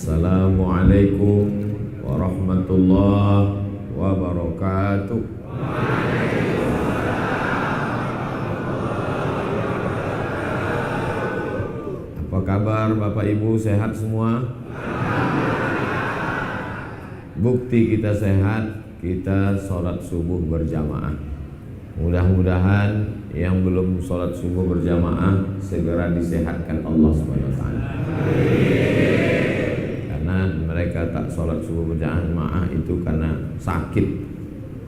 Assalamualaikum warahmatullahi wabarakatuh. Apa kabar Bapak Ibu, sehat semua? Bukti kita sehat, kita sholat subuh berjamaah. Mudah-mudahan yang belum sholat subuh berjamaah segera disehatkan Allah SWT. Karena mereka tak sholat subuh berjamaah itu karena sakit.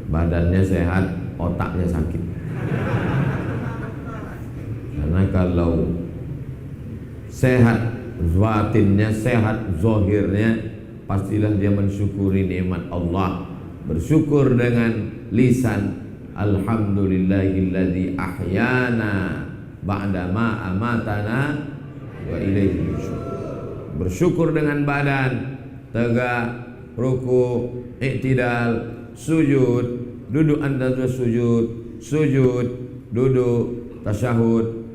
Badannya sehat, otaknya sakit. Karena kalau sehat, batinnya sehat, zahirnya pastilah dia mensyukuri nikmat Allah. Bersyukur dengan lisan, alhamdulillahilladzi ahyana ba'da ma amatana wa ilaihi nusyur. Bersyukur dengan badan, tegak, ruku, i'tidal, sujud, duduk antara sujud, sujud, duduk, tasyahud.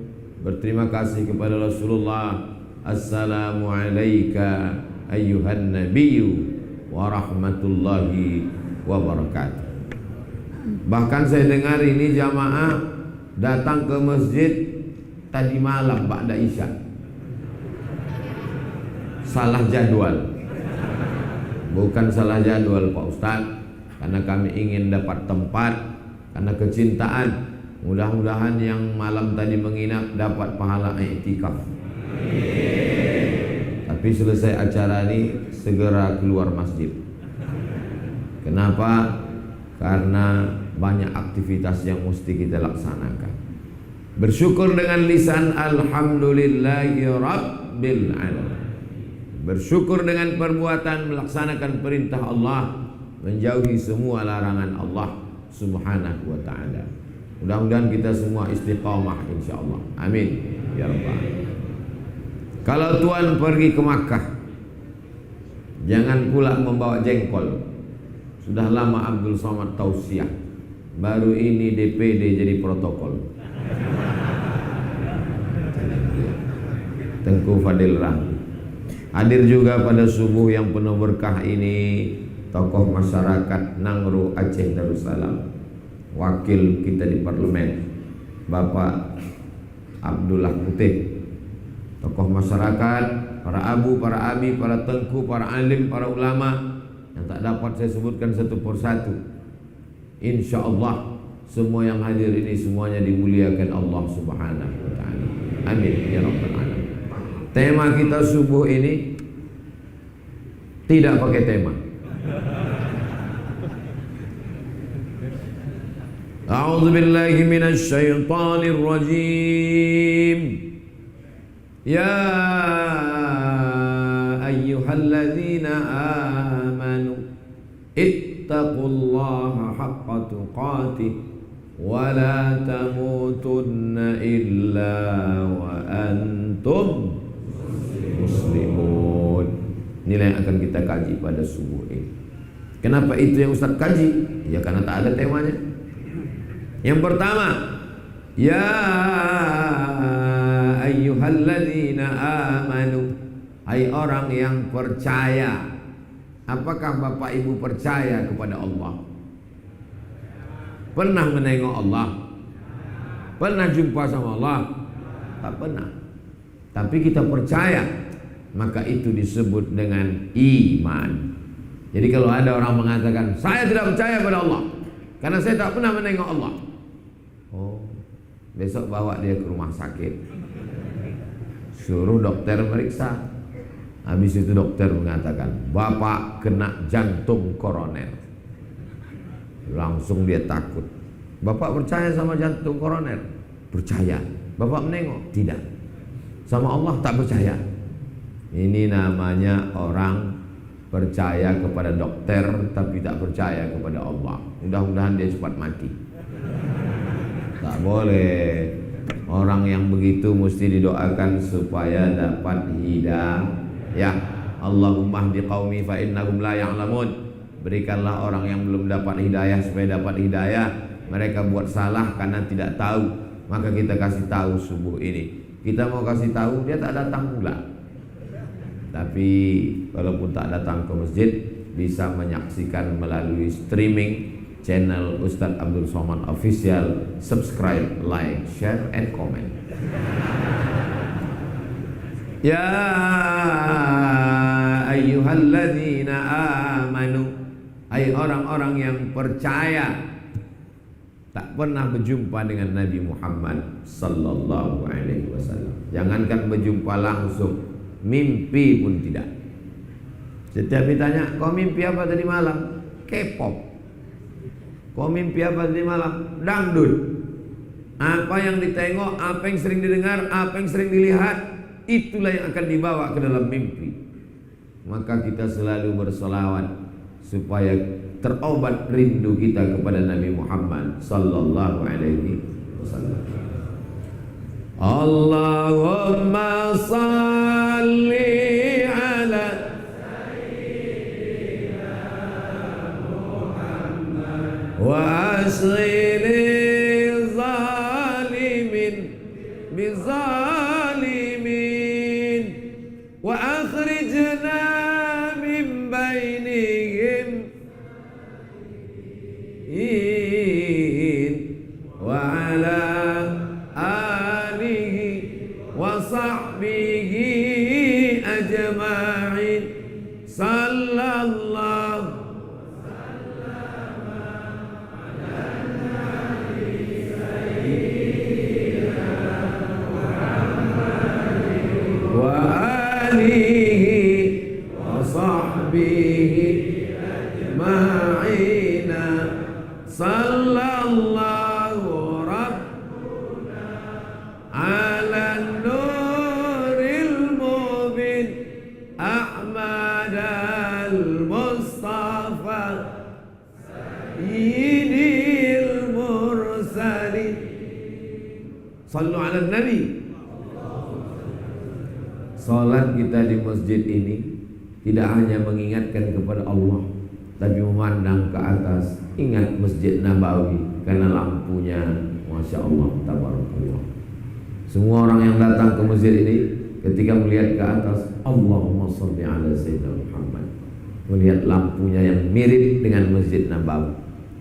Berterima kasih kepada Rasulullah. Assalamu alayka ayyuhan nabiyyu wa rahmatullahi wa barakatuh. Bahkan saya dengar ini jamaah datang ke masjid tadi malam ba'da isya. Salah jadwal. Bukan salah jadwal Pak Ustaz, karena kami ingin dapat tempat, karena kecintaan. Mudah-mudahan yang malam tadi menginap dapat pahala i'tikaf. Tapi selesai acara ini segera keluar masjid. Kenapa? Karena banyak aktivitas yang mesti kita laksanakan. Bersyukur dengan lisan alhamdulillahi rabbil alamin. Bersyukur dengan perbuatan melaksanakan perintah Allah, menjauhi semua larangan Allah Subhanahu wa ta'ala. Mudah-mudahan kita semua istiqamah insyaallah. Amin ya rabbal. Kalau tuan pergi ke Makkah, jangan pula membawa jengkol. Sudah lama Abdul Somad tausiah, baru ini DPD jadi protokol. Tengku Fadil Rahmi. Hadir juga pada subuh yang penuh berkah ini tokoh masyarakat Nangro Aceh Darussalam, wakil kita di parlemen Bapak Abdullah Putih. Tokoh masyarakat, para abu, para abi, para tengku, para alim, para ulama yang tak dapat saya sebutkan satu persatu. Insya Allah semua yang hadir ini semuanya dimuliakan Allah Subhanahu wa ta'ala. Amin ya rabbal alamin. Tema kita subuh ini tidak pakai tema. A'udzu billahi minasy syaithanir rajim. Ya ayyuhalladzina amanu ittaqullaha haqqa tuqatih wa la tamutunna illa wa antum muslimun. Inilah yang akan kita kaji pada subuh ini. Kenapa itu yang Ustaz kaji? Ya karena tak ada temanya. Yang pertama, ya ayyuhalladzina amanu, hai orang yang percaya. Apakah Bapak Ibu percaya kepada Allah? Pernah menengok Allah? Pernah jumpa sama Allah? Tak pernah. Tapi kita percaya, maka itu disebut dengan iman. Jadi kalau ada orang mengatakan saya tidak percaya pada Allah karena saya tak pernah menengok Allah, oh, besok bawa dia ke rumah sakit, suruh dokter meriksa. Habis itu dokter mengatakan Bapak kena jantung koroner. Langsung dia takut. Bapak percaya sama jantung koroner? Percaya. Bapak menengok? Tidak. Sama Allah tak percaya. Ini namanya orang percaya kepada dokter tapi tak percaya kepada Allah. Mudah-mudahan dia cepat mati. Tak boleh. Orang yang begitu mesti didoakan supaya dapat hidayah. Ya, Allahumma hdi qaumi fa innahum la ya'lamun. Berikanlah orang yang belum dapat hidayah supaya dapat hidayah. Mereka buat salah karena tidak tahu. Maka kita kasih tahu subuh ini. Kita mau kasih tahu, dia tak datang pula. Tapi walaupun tak datang ke masjid, bisa menyaksikan melalui streaming channel Ustadz Abdul Somad Official. Subscribe, like, share, and comment. Ya ayyuhalladzina amanu, hai orang-orang yang percaya, tak pernah berjumpa dengan Nabi Muhammad sallallahu alaihi wasallam. Jangankan berjumpa langsung, mimpi pun tidak. Setiap ditanya, kau mimpi apa tadi malam? K-pop. Kau mimpi apa tadi malam? Dangdut. Apa yang ditengok, apa yang sering didengar, apa yang sering dilihat, itulah yang akan dibawa ke dalam mimpi. Maka kita selalu berselawat supaya terobat rindu kita kepada Nabi Muhammad sallallahu alaihi wasallam. Allahumma salli ala sayyidina Muhammad wa asghil zalimin bizalimin wa akhrijna min bainihim wa ala wa sahbihi ajma'in. Sallallahu wa alihi wa sahbihi ajma'in. Sallallahu rabbuna ala nuril mubin Ahmad al-Mustafa sayyidil mursalin. Sallu ala nabi. Salat kita di masjid ini tidak hanya mengingatkan kepada Allah, tapi memandang ke atas, ingat Masjid Nabawi karena lampunya Masya Allah, tabarakallah. Semua orang yang datang ke masjid ini ketika melihat ke atas, Allahumma sholli ala sayyidina Muhammad, melihat lampunya yang mirip dengan Masjid Nabawi.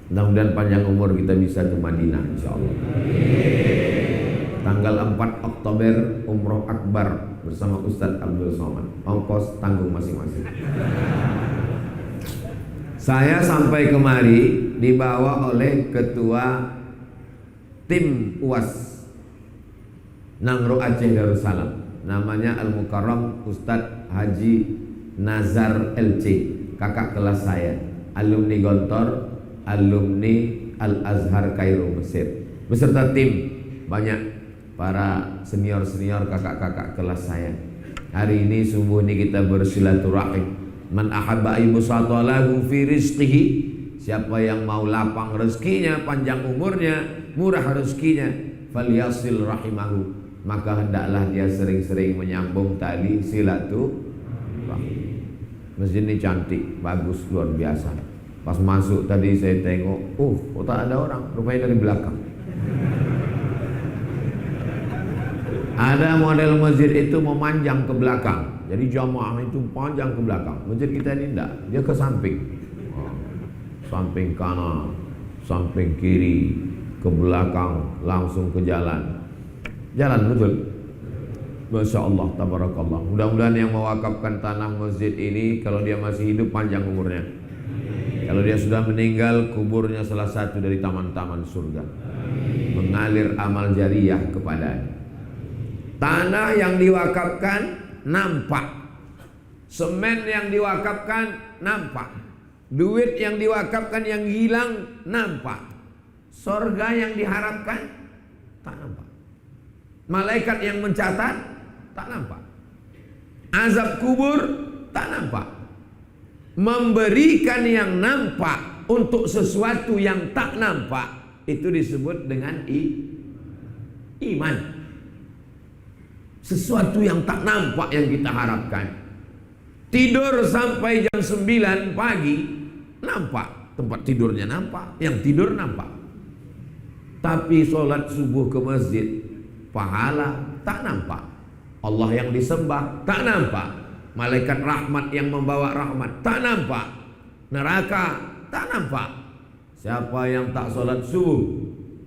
Mudah-mudahan panjang umur kita bisa ke Madinah insyaallah. Tanggal 4 Oktober Umroh Akbar bersama Ustadz Abdul Somad. Ongkos tanggung masing-masing. Saya sampai kemari dibawa oleh ketua tim UAS Nangro Aceh Darussalam, namanya Al-Mukarram Ustadz Haji Nazar LC, kakak kelas saya, alumni Gontor, alumni Al-Azhar Kairo Mesir, beserta tim banyak para senior-senior kakak-kakak kelas saya. Hari ini subuh ini kita bersilaturahim. Man ahabba ayyusata lahu fi rizqihi, siapa yang mau lapang rezekinya, panjang umurnya, murah rezekinya, falyasil rahimahu, maka hendaklah dia sering-sering menyambung tali silaturahim. Masjid ini cantik, bagus, luar biasa. Pas masuk tadi saya tengok, kok tak ada orang, rupanya dari belakang. Ada model masjid itu memanjang ke belakang. Jadi jamaah itu panjang ke belakang. Masjid kita ini enggak, dia ke samping. Samping kanan, samping kiri, ke belakang, langsung ke jalan. Jalan betul. Masya Allah, tabarakallah. Mudah-mudahan yang mewakafkan tanah masjid ini, kalau dia masih hidup panjang umurnya. Kalau dia sudah meninggal, kuburnya salah satu dari taman-taman surga. Mengalir amal jariyah kepadanya. Tanah yang diwakafkan nampak, semen yang diwakafkan nampak, duit yang diwakafkan yang hilang nampak, sorga yang diharapkan tak nampak, malaikat yang mencatat tak nampak, azab kubur tak nampak. Memberikan yang nampak untuk sesuatu yang tak nampak, itu disebut dengan iman. Sesuatu yang tak nampak yang kita harapkan. Tidur sampai jam 9 pagi nampak, tempat tidurnya nampak, yang tidur nampak. Tapi sholat subuh ke masjid, pahala tak nampak. Allah yang disembah tak nampak. Malaikat rahmat yang membawa rahmat tak nampak. Neraka tak nampak. Siapa yang tak solat subuh,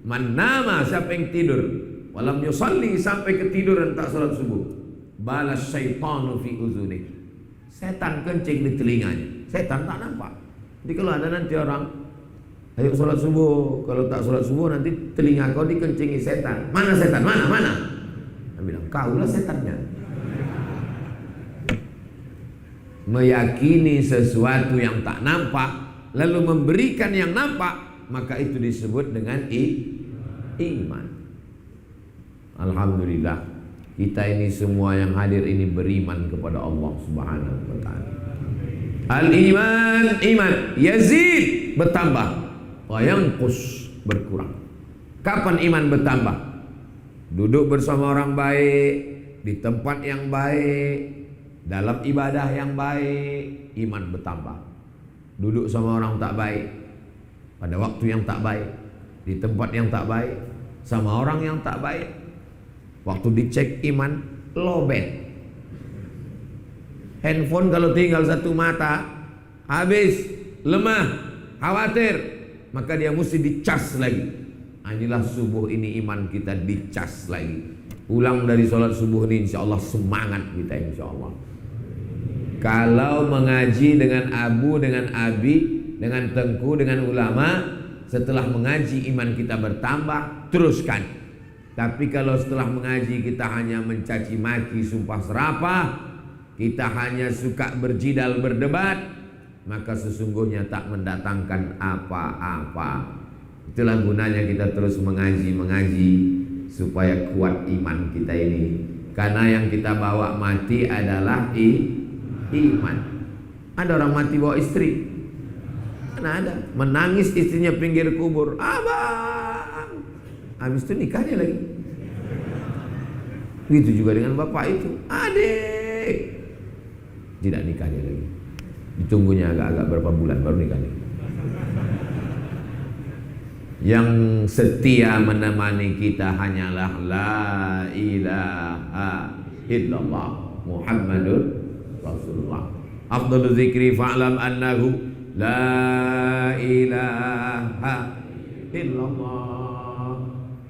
man nama, siapa yang tidur, walam yusalli, sampai ketiduran tak solat subuh, balas syaitanu fi uzuni, setan kencing di telinganya. Setan tak nampak. Jadi kalau ada nanti orang, ayo solat subuh, kalau tak solat subuh nanti telinga kau dikencingi setan. Mana setan? Mana? Dia bilang, kaulah setannya. Meyakini sesuatu yang tak nampak lalu memberikan yang nampak, maka itu disebut dengan iman. Alhamdulillah, kita ini semua yang hadir ini beriman kepada Allah Subhanahu wa taala. Al-iman, iman yazid, bertambah, wa yanqus, berkurang. Kapan iman bertambah? Duduk bersama orang baik, di tempat yang baik, dalam ibadah yang baik, iman bertambah. Duduk sama orang tak baik, pada waktu yang tak baik, di tempat yang tak baik, sama orang yang tak baik, waktu dicek iman, lowbat. Handphone kalau tinggal satu mata, habis, lemah, khawatir, maka dia mesti dicas lagi. Inilah subuh ini iman kita dicas lagi. Pulang dari sholat subuh ini insya Allah semangat kita insya Allah. Kalau mengaji dengan abu, dengan abi, dengan tengku, dengan ulama, setelah mengaji iman kita bertambah, teruskan. Tapi kalau setelah mengaji kita hanya mencaci maki, sumpah serapah, kita hanya suka berjidal, berdebat, maka sesungguhnya tak mendatangkan apa-apa. Itulah gunanya kita terus mengaji supaya kuat iman kita ini. Karena yang kita bawa mati adalah iman. Ada orang mati bawa istri, mana ada, menangis istrinya pinggir kubur, abang, habis itu nikahnya lagi. Begitu juga dengan bapak itu, adik, tidak nikahnya lagi. Ditunggunya agak-agak berapa bulan baru nikahnya. Yang setia menemani kita hanyalah la ilaha illallah Muhammadur Rasulullah. Afdhalu dzikri fa'lam annahu la ilaha illallah.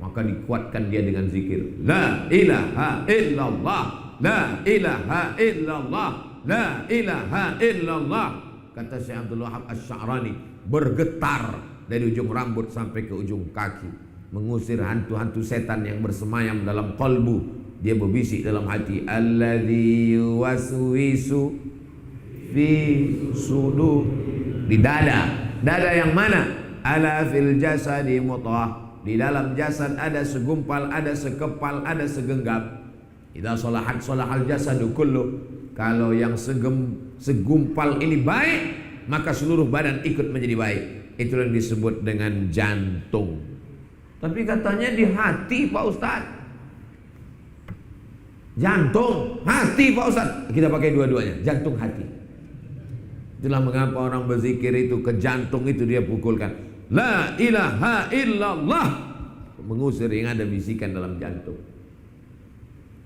Maka dikuatkan dia dengan zikir la ilaha illallah, la ilaha illallah, la ilaha illallah. Kata Syekh Abdul Wahab Asy-Sya'rani, bergetar dari ujung rambut sampai ke ujung kaki, mengusir hantu-hantu setan yang bersemayam dalam qalbu. Dia berbisik dalam hati, alladzi yuwaswisu fi sudur, di dada. Dada yang mana? Ala fil jasadi mutah, di dalam jasad ada segumpal, ada sekepal, ada segenggam. Idza salahat salahal jasadu kullu. Kalau yang segumpal ini baik, maka seluruh badan ikut menjadi baik. Itu yang disebut dengan jantung. Tapi katanya di hati Pak Ustadz. Jantung, hati Pak Ustadz. Kita pakai dua-duanya, jantung hati. Itulah mengapa orang berzikir itu ke jantung itu dia pukulkan la ilaha illallah, mengusir yang ada bisikan dalam jantung.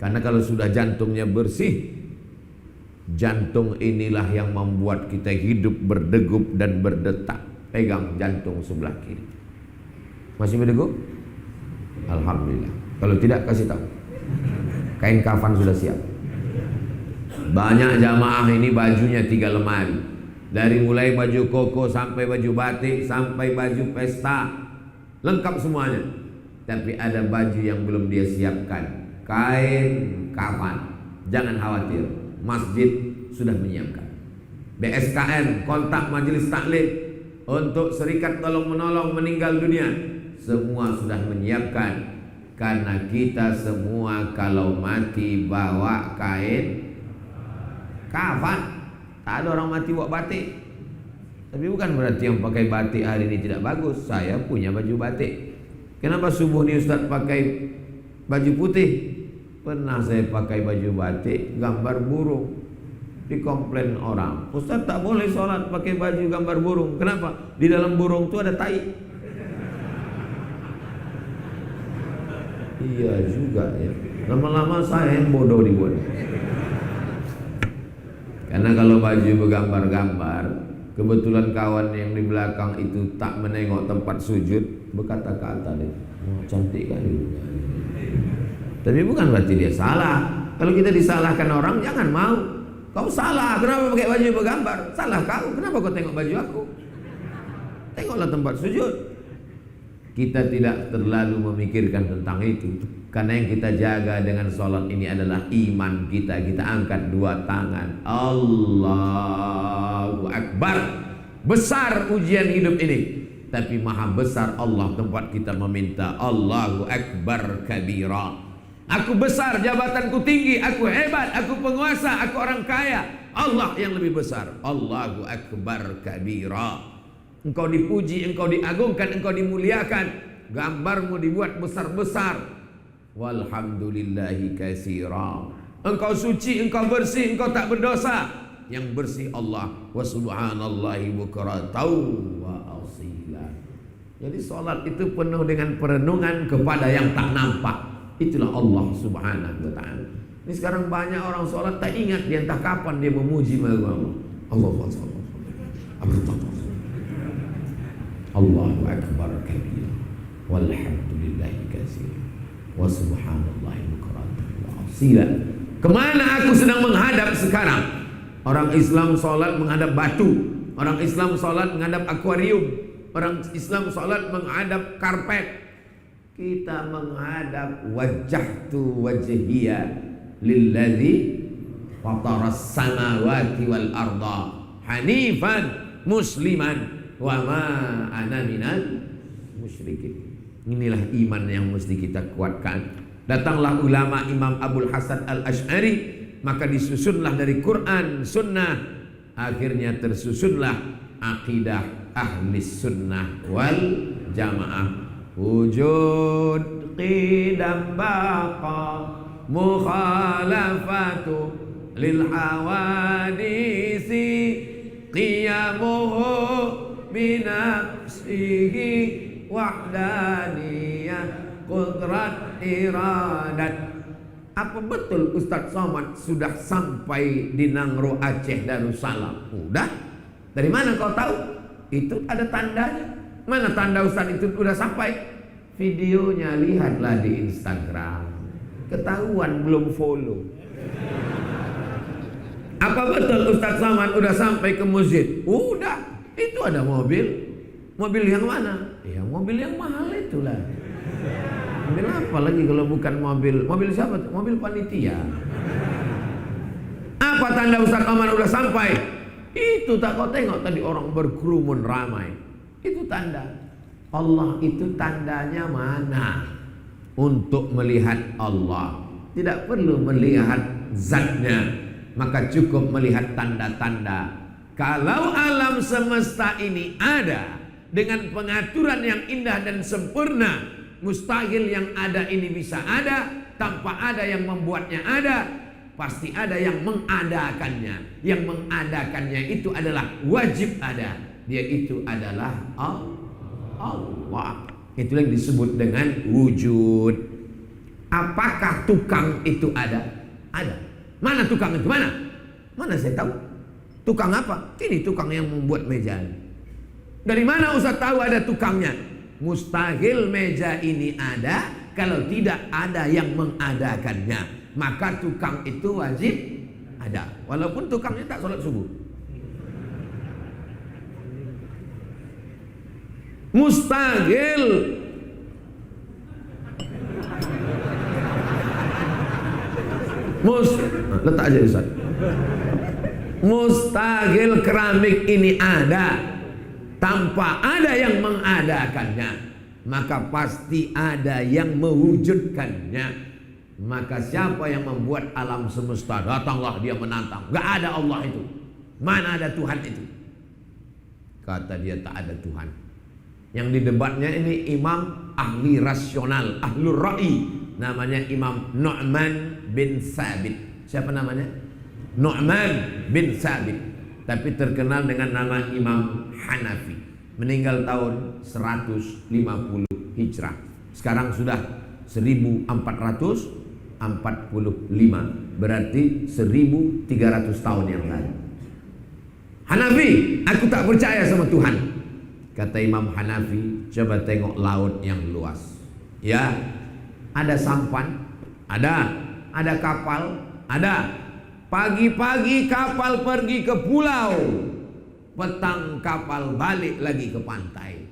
Karena kalau sudah jantungnya bersih, jantung inilah yang membuat kita hidup berdegup dan berdetak. Pegang jantung sebelah kiri. Masih berdegup? Alhamdulillah. Kalau tidak kasih tahu. Kain kafan sudah siap. Banyak jamaah ini bajunya 3 lemari. Dari mulai baju koko sampai baju batik sampai baju pesta, lengkap semuanya. Tapi ada baju yang belum dia siapkan, kain kafan. Jangan khawatir, masjid sudah menyiapkan. BSKN, kontak majelis taklim untuk serikat tolong menolong meninggal dunia, semua sudah menyiapkan. Karena kita semua kalau mati bawa kain kafan. Tak ada orang mati bawa batik. Tapi bukan berarti yang pakai batik hari ini tidak bagus. Saya punya baju batik. Kenapa subuh ini Ustaz pakai baju putih? Pernah saya pakai baju batik gambar burung. Dikomplain orang, Ustaz tak boleh sholat pakai baju gambar burung. Kenapa? Di dalam burung itu ada tai. Iya juga ya. Lama-lama saya yang bodoh dibuat. Karena kalau baju bergambar-gambar, kebetulan kawan yang di belakang itu tak menengok tempat sujud, berkata-kata deh, oh, cantik kali. Tapi bukan berarti dia salah. Kalau kita disalahkan orang, jangan mau. Kau salah, kenapa pakai baju bergambar? Salah kau, kenapa kau tengok baju aku? Tengoklah tempat sujud. Kita tidak terlalu memikirkan tentang itu. Karena yang kita jaga dengan sholat ini adalah iman kita. Kita angkat dua tangan, Allahu Akbar. Besar ujian hidup ini, tapi maha besar Allah tempat kita meminta. Allahu Akbar kabira. Aku besar, jabatanku tinggi, aku hebat, aku penguasa, aku orang kaya. Allah yang lebih besar. Allahu Akbar kabira. Engkau dipuji, engkau diagungkan, engkau dimuliakan. Gambarmu dibuat besar-besar. Walhamdulillahi katsira. Engkau suci, engkau bersih, engkau tak berdosa. Yang bersih Allah. Wa subhanallahi bukratan wa asila. Jadi salat itu penuh dengan perenungan kepada yang tak nampak. Itulah Allah subhanahu wa ta'ala. Ini sekarang banyak orang sholat tak ingat dia entah kapan dia memuji Allah. Allahu Akbar kabira. Walhamdulillahi katsira. Wa subhanallahi bukratan wa asila. Kemana aku sedang menghadap sekarang? Orang Islam sholat menghadap batu. Orang Islam sholat menghadap akuarium. Orang Islam sholat menghadap karpet. Kita menghadap wajjahtu wajhiya lilladzi fataras samawati wal arda hanifan musliman wa ma ana minal musyrikin. Inilah iman yang mesti kita kuatkan. Datanglah ulama Imam Abul Hasan Al-Asy'ari, maka disusunlah dari Quran, sunnah, akhirnya tersusunlah akidah ahli sunnah wal jamaah. Wujud qidam baqa mukhalafatu lil hawadisi qiyamuhu binafsihi wahdaniyah qudrat iradat. Apa betul Ustadz Somad sudah sampai di Nangro Aceh Darussalam? Udah. Dari mana kau tahu? Itu ada tandanya. Mana tanda Ustaz itu udah sampai? Videonya lihatlah di Instagram. Ketahuan belum follow. Apa betul Ustaz Somad udah sampai ke masjid? Udah. Itu ada mobil. Mobil yang mana? Ya mobil yang mahal itulah. Mobil apa lagi kalau bukan mobil? Mobil siapa? Mobil panitia. Apa tanda Ustaz Somad udah sampai? Itu tak kau tengok tadi orang berkerumun ramai. Itu tanda. Allah itu tandanya mana? Untuk melihat Allah tidak perlu melihat zatnya, maka cukup melihat tanda-tanda. Kalau alam semesta ini ada dengan pengaturan yang indah dan sempurna, mustahil yang ada ini bisa ada tanpa ada yang membuatnya ada. Pasti ada yang mengadakannya. Yang mengadakannya itu adalah wajib ada. Dia itu adalah Allah. Itu yang disebut dengan wujud. Apakah tukang itu ada? Ada. Mana tukang itu? Mana? Mana saya tahu? Tukang apa? Ini tukang yang membuat meja. Dari mana Ustaz tahu ada tukangnya? Mustahil meja ini ada kalau tidak ada yang mengadakannya. Maka tukang itu wajib ada. Walaupun tukangnya tak sholat subuh. Mustahil letak aja Ustaz. Mustahil keramik ini ada tanpa ada yang mengadakannya, maka pasti ada yang mewujudkannya. Maka siapa yang membuat alam semesta, datanglah dia menantang. Gak ada Allah itu. Mana ada Tuhan itu? Kata dia tak ada Tuhan. Yang didebatnya ini imam ahli rasional, ahlur ra'i. Namanya Imam Nu'man bin Sabit. Siapa namanya? Nu'man bin Sabit. Tapi terkenal dengan nama Imam Hanafi. Meninggal tahun 150 Hijrah. Sekarang sudah 1400 berarti 1300 tahun yang lalu. Hanafi, aku tak percaya sama Tuhan. Kata Imam Hanafi, coba tengok laut yang luas. Ya, ada sampan, ada kapal, ada. Pagi-pagi kapal pergi ke pulau, petang kapal balik lagi ke pantai.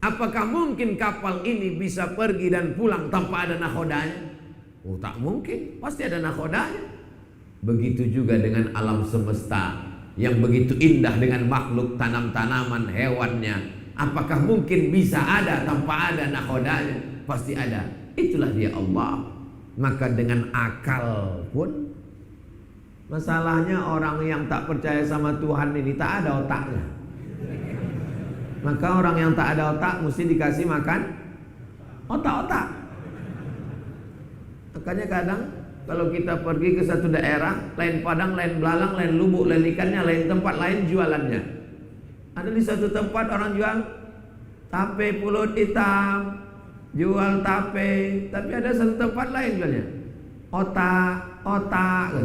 Apakah mungkin kapal ini bisa pergi dan pulang tanpa ada nakodanya? Oh, tak mungkin, pasti ada nakodanya. Begitu juga dengan alam semesta yang begitu indah dengan makhluk tanam-tanaman, hewannya. Apakah mungkin bisa ada tanpa ada nakodanya? Pasti ada. Itulah dia Allah. Maka dengan akal pun, masalahnya orang yang tak percaya sama Tuhan ini tak ada otaknya. Maka orang yang tak ada otak mesti dikasih makan otak-otak. Makanya kadang kalau kita pergi ke satu daerah, lain padang, lain belalang, lain lubuk, lain ikannya, lain tempat, lain jualannya. Ada di satu tempat orang jual tape pulut hitam, jual tape, tapi ada satu tempat lain jualnya otak.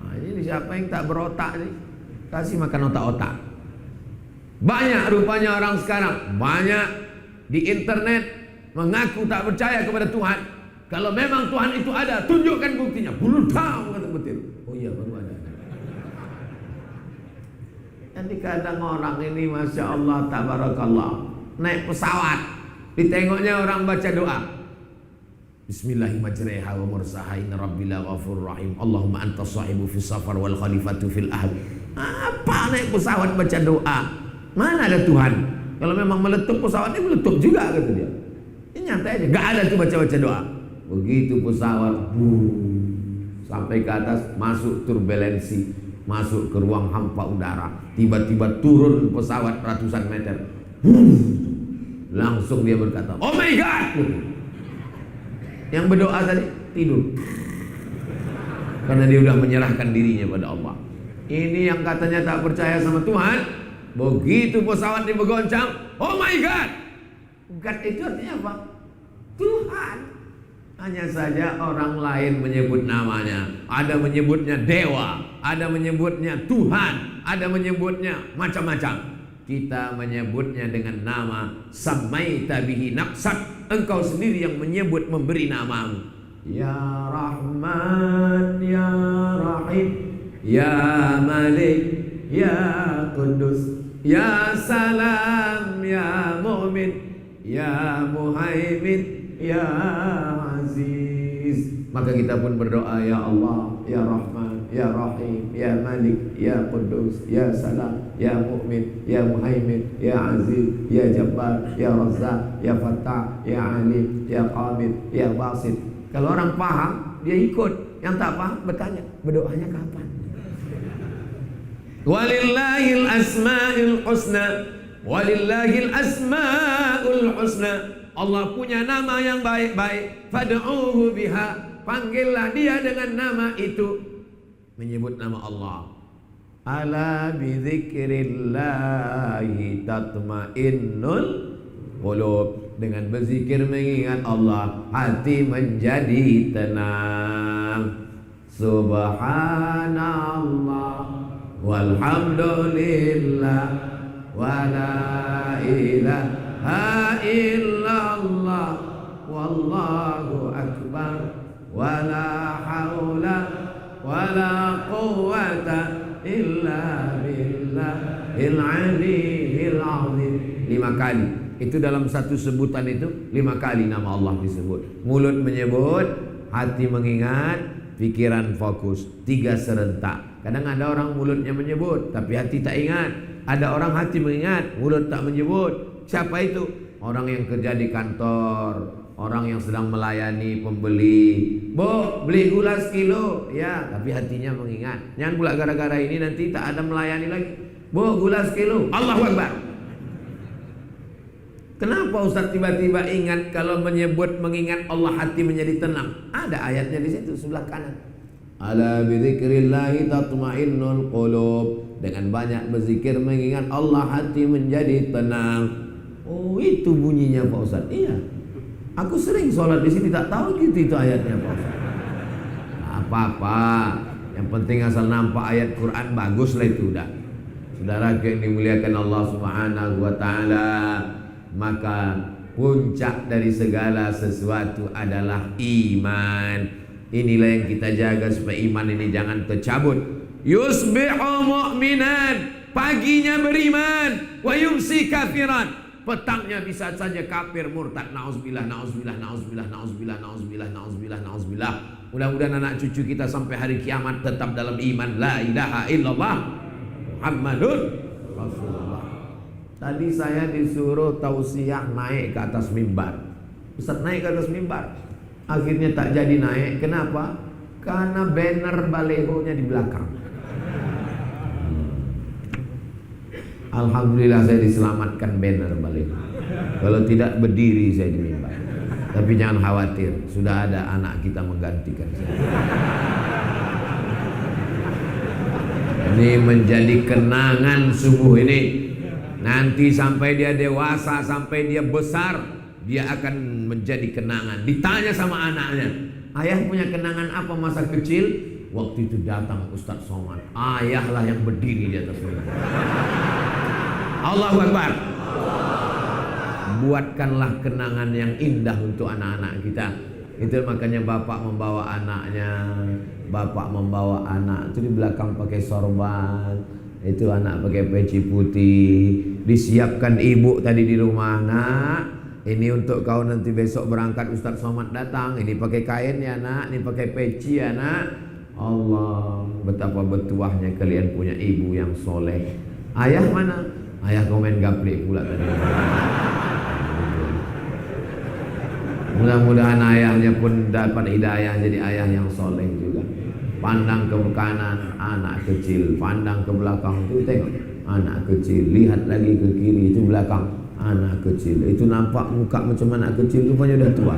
Nah, ini siapa yang tak berotak nih? Kasih makan otak-otak. Banyak rupanya orang sekarang, banyak di internet mengaku tak percaya kepada Tuhan. Kalau memang Tuhan itu ada, tunjukkan buktinya. Bulu tahu kata petir. Oh iya, baru ada. Jadi kadang orang ini Masya Allah, tabarakallah, naik pesawat, ditengoknya orang baca doa. Bismillahirrahmanirrahim wa mursaha inna rabbila ghafur rahim. Allahumma anta sahibu fis safar wal khalifatu fil ahl. Apa naik pesawat baca doa? Mana ada Tuhan? Kalau memang meletup pesawatnya meletup juga kata dia. Ini nyantai aja, gak ada tuh baca-baca doa. Begitu pesawat sampai ke atas, masuk turbulensi, masuk ke ruang hampa udara, tiba-tiba turun pesawat ratusan meter. Langsung dia berkata, oh my God. Yang berdoa tadi tidur, karena dia sudah menyerahkan dirinya pada Allah. Ini yang katanya tak percaya sama Tuhan. Begitu pesawat dibergoncang, oh my God. God itu artinya apa? Tuhan. Hanya saja orang lain menyebut namanya. Ada menyebutnya dewa, ada menyebutnya Tuhan, ada menyebutnya macam-macam. Kita menyebutnya dengan nama Samaita bihi nafsak. Engkau sendiri yang menyebut, memberi namamu. Ya Rahman, Ya Rahim, Ya Malik, Ya Kudus, Ya Salam, Ya Mu'min, Ya Muhaimin, Ya Aziz. Maka kita pun berdoa, Ya Allah, Ya Rahman, Ya Rahim, Ya Malik, Ya Kudus, Ya Salam, Ya Mu'min, Ya Muhaimin, Ya Aziz, Ya Jabbar, Ya Razzaq, Ya Fattah, Ya Alim, Ya Qabid, Ya Basit. Kalau orang paham, dia ikut. Yang tak paham, bertanya, berdoanya kapan? Walillahil asma'ul husna, walillahil asma'ul husna. Allah punya nama yang baik-baik. Fad'uhu biha, panggillah dia dengan nama itu. Menyebut nama Allah. Ala bidzikrillahi tatmainnul qulub. Dengan berzikir mengingat Allah, hati menjadi tenang. Subhanallah walhamdulillah wala ilaha illallah wallahu akbar wala haula wala quwwata illa billahil aliyyil azim. 5 kali. Itu dalam satu sebutan itu 5 kali nama Allah disebut. Mulut menyebut, hati mengingat, pikiran fokus. 3 serentak. Kadang ada orang mulutnya menyebut tapi hati tak ingat. Ada orang hati mengingat, mulut tak menyebut. Siapa itu? Orang yang kerja di kantor, orang yang sedang melayani pembeli. Bu, beli gula sekilo. Ya, tapi hatinya mengingat. Jangan pula gara-gara ini nanti tak ada melayani lagi. Bu, gula sekilo. Allahu Akbar. Kenapa Ustaz tiba-tiba ingat? Kalau menyebut mengingat Allah, hati menjadi tenang. Ada ayatnya di situ sebelah kanan. Ala bidzikrillahi tatmainnul qulub. Dengan banyak berzikir mengingat Allah, hati menjadi tenang. Oh, itu bunyinya Pak Ustaz. Iya. Aku sering sholat di sini tak tahu gitu itu ayatnya Pak Ustaz. apa-apa. Yang penting asal nampak ayat Quran bagus lah itu udah. Saudara yang dimuliakan Allah Subhanahu wa taala, maka puncak dari segala sesuatu adalah iman. Inilah yang kita jaga supaya iman ini jangan tercabut. Yusbihu mu'minan, paginya beriman, wa yumsi kafiran, petangnya bisa saja kafir murtad. Nauzubillah, nauzubillah, nauzubillah, nauzubillah, nauzubillah, nauzubillah, nauzubillah. Mudah-mudahan anak cucu kita sampai hari kiamat tetap dalam iman la ilaha illallah Muhammadur Rasulullah. Tadi saya disuruh tausiah naik ke atas mimbar. Ustaz, naik ke atas mimbar. Akhirnya tak jadi naik. Kenapa? Karena banner balehonya di belakang. Alhamdulillah saya diselamatkan banner baleho. Kalau tidak berdiri saya di mimbar. Tapi jangan khawatir, sudah ada anak kita menggantikan saya. Ini menjadi kenangan subuh ini. Nanti sampai dia dewasa, sampai dia besar, dia akan menjadi kenangan. Ditanya sama anaknya, ayah punya kenangan apa masa kecil? Waktu itu datang Ustadz Somad. Ayahlah yang berdiri di atas mimbar. Allahu Akbar. Buatkanlah kenangan yang indah untuk anak-anak kita. Itu makanya bapak membawa anaknya. Bapak membawa anak itu di belakang pakai sorban. Itu anak pakai peci putih. Disiapkan ibu tadi di rumah. Nak, ini untuk kau nanti besok berangkat Ustadz Somad datang. Ini pakai kain ya nak, ini pakai peci ya nak. Allah, betapa bertuahnya kalian punya ibu yang soleh. Ayah mana? Ayah kau main gaplek pula tadi. Mudah-mudahan ayahnya pun dapat hidayah jadi ayah yang soleh juga. Pandang ke kanan, anak kecil. Pandang ke belakang, itu tengok anak kecil. Lihat lagi ke kiri, itu belakang, anak kecil. Itu nampak muka macam anak kecil, rupanya udah tua.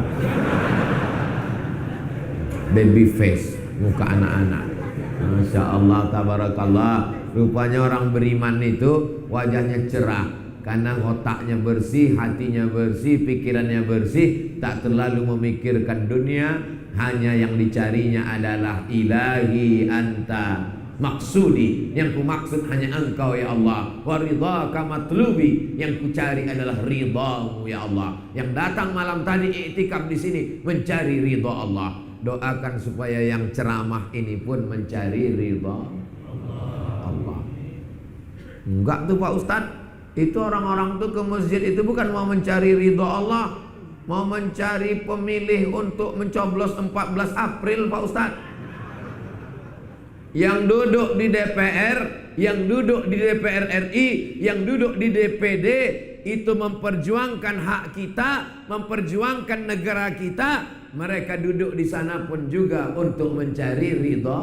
Baby face, muka anak-anak. Masya Allah, tabarakallah. Rupanya orang beriman itu wajahnya cerah, karena otaknya bersih, hatinya bersih, pikirannya bersih, tak terlalu memikirkan dunia. Hanya yang dicarinya adalah ilahi anta maksudi, yang ku maksud hanya engkau ya Allah. Wa ridhaka matlubi, yang ku cari adalah ridhamu ya Allah. Yang datang malam tadi iktikaf di sini mencari ridha Allah. Doakan supaya yang ceramah ini pun mencari ridha Allah. Enggak tuh Pak Ustadz, itu orang-orang tuh ke masjid itu bukan mau mencari ridha Allah, mau mencari pemilih untuk mencoblos 14 April Pak Ustadz. Yang duduk di DPR, yang duduk di DPR RI, yang duduk di DPD, itu memperjuangkan hak kita, memperjuangkan negara kita. Mereka duduk di sana pun juga untuk mencari ridha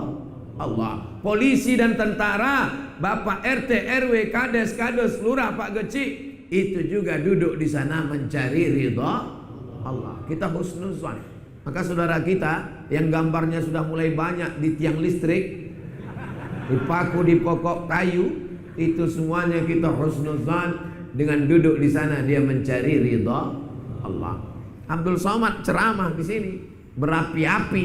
Allah. Polisi dan tentara, Bapak RT, RW, Kades, Kades, Lurah, Pak Geci, itu juga duduk di sana mencari ridha Allah. Kita husnuzan. Maka saudara kita yang gambarnya sudah mulai banyak di tiang listrik, dipaku di pokok kayu, itu semuanya kita husnuzan dengan duduk di sana dia mencari ridha Allah. Abdul Somad ceramah di sini berapi-api,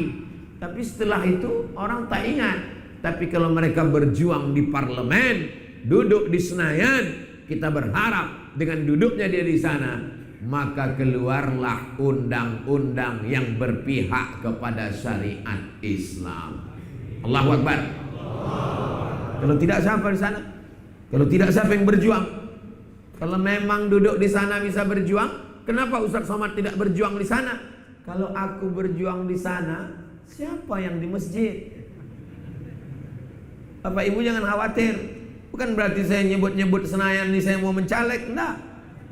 tapi setelah itu orang tak ingat. Tapi kalau mereka berjuang di parlemen, duduk di Senayan, kita berharap dengan duduknya dia di sana, maka keluarlah undang-undang yang berpihak kepada syariat Islam. Allahu Akbar. Kalau tidak siapa di sana? Kalau tidak siapa yang berjuang? Kalau memang duduk di sana bisa berjuang, kenapa Ustadz Somad tidak berjuang di sana? Kalau aku berjuang di sana, siapa yang di masjid? Bapak Ibu jangan khawatir. Bukan berarti saya nyebut-nyebut Senayan ini saya mau mencaleg, enggak.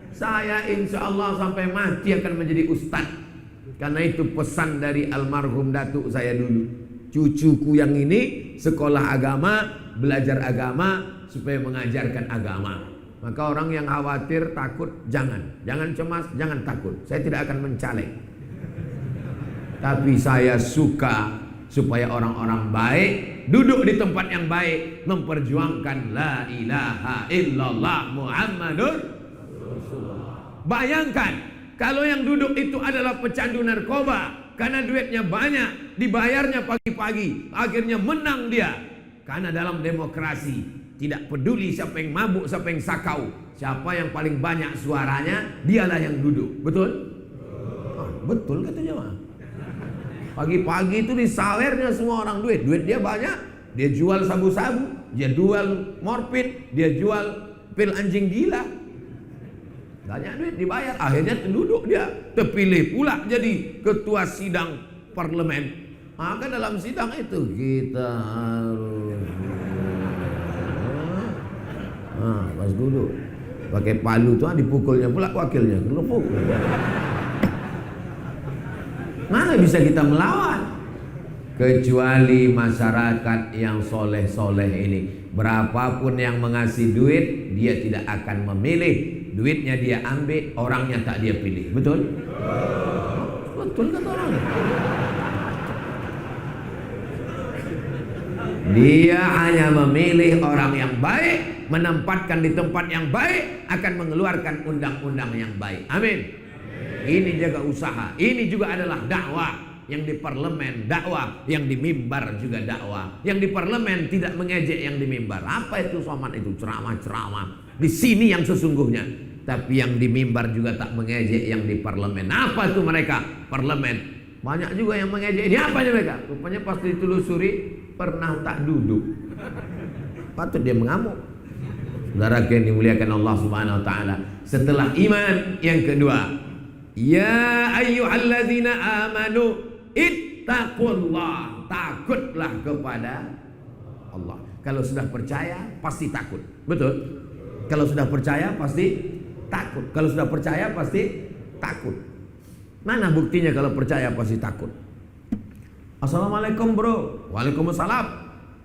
Saya insya Allah sampai mati akan menjadi ustadz. Karena itu pesan dari almarhum datuk saya dulu. Cucuku yang ini sekolah agama, belajar agama supaya mengajarkan agama. Maka orang yang khawatir, takut, jangan cemas, jangan takut. Saya tidak akan mencaleg. Tapi saya suka supaya orang-orang baik duduk di tempat yang baik, memperjuangkan la ilaha illallah Muhammadur Rasulullah. Bayangkan kalau yang duduk itu adalah pecandu narkoba, karena duitnya banyak, dibayarnya pagi-pagi, akhirnya menang dia. Karena dalam demokrasi tidak peduli siapa yang mabuk, siapa yang sakau, siapa yang paling banyak suaranya, dialah yang duduk. Betul? Betul katanya mah. Pagi-pagi itu disawernya semua orang duit. Duit dia banyak, dia jual sabu-sabu, dia jual morfin, dia jual pil anjing gila. Banyak duit dibayar, akhirnya duduk dia, terpilih pula jadi ketua sidang parlemen. Maka dalam sidang itu kita harus pas duduk pakai palu tuh dipukulnya pula wakilnya, gelupuk. Mana bisa kita melawan? Kecuali masyarakat yang soleh-soleh ini, berapapun yang mengasih duit, dia tidak akan memilih. Duitnya dia ambil, orangnya tak dia pilih. Betul? Betul kata orang. Dia hanya memilih orang yang baik, menempatkan di tempat yang baik, akan mengeluarkan undang-undang yang baik. Amin. Ini jaga usaha. Ini juga adalah dakwah. Yang di parlemen dakwah, yang di mimbar juga dakwah. Yang di parlemen tidak mengejek yang di mimbar. Apa itu somat itu? Ceramah-ceramah. Di sini yang sesungguhnya. Tapi yang di mimbar juga tak mengejek yang di parlemen. Apa itu mereka? Parlemen. Banyak juga yang mengejek. Ini apa mereka? Rupanya pas ditelusuri pernah tak duduk. Patut dia mengamuk. Saudara yang dimuliakan Allah Subhanahu wa taala. Setelah iman yang kedua, ya ayyuhalladzina amanu ittaqullah, takutlah kepada Allah. Kalau sudah percaya pasti takut. Betul? Kalau sudah percaya pasti takut. Kalau sudah percaya pasti takut. Mana buktinya kalau percaya pasti takut? Assalamualaikum bro. Waalaikumsalam.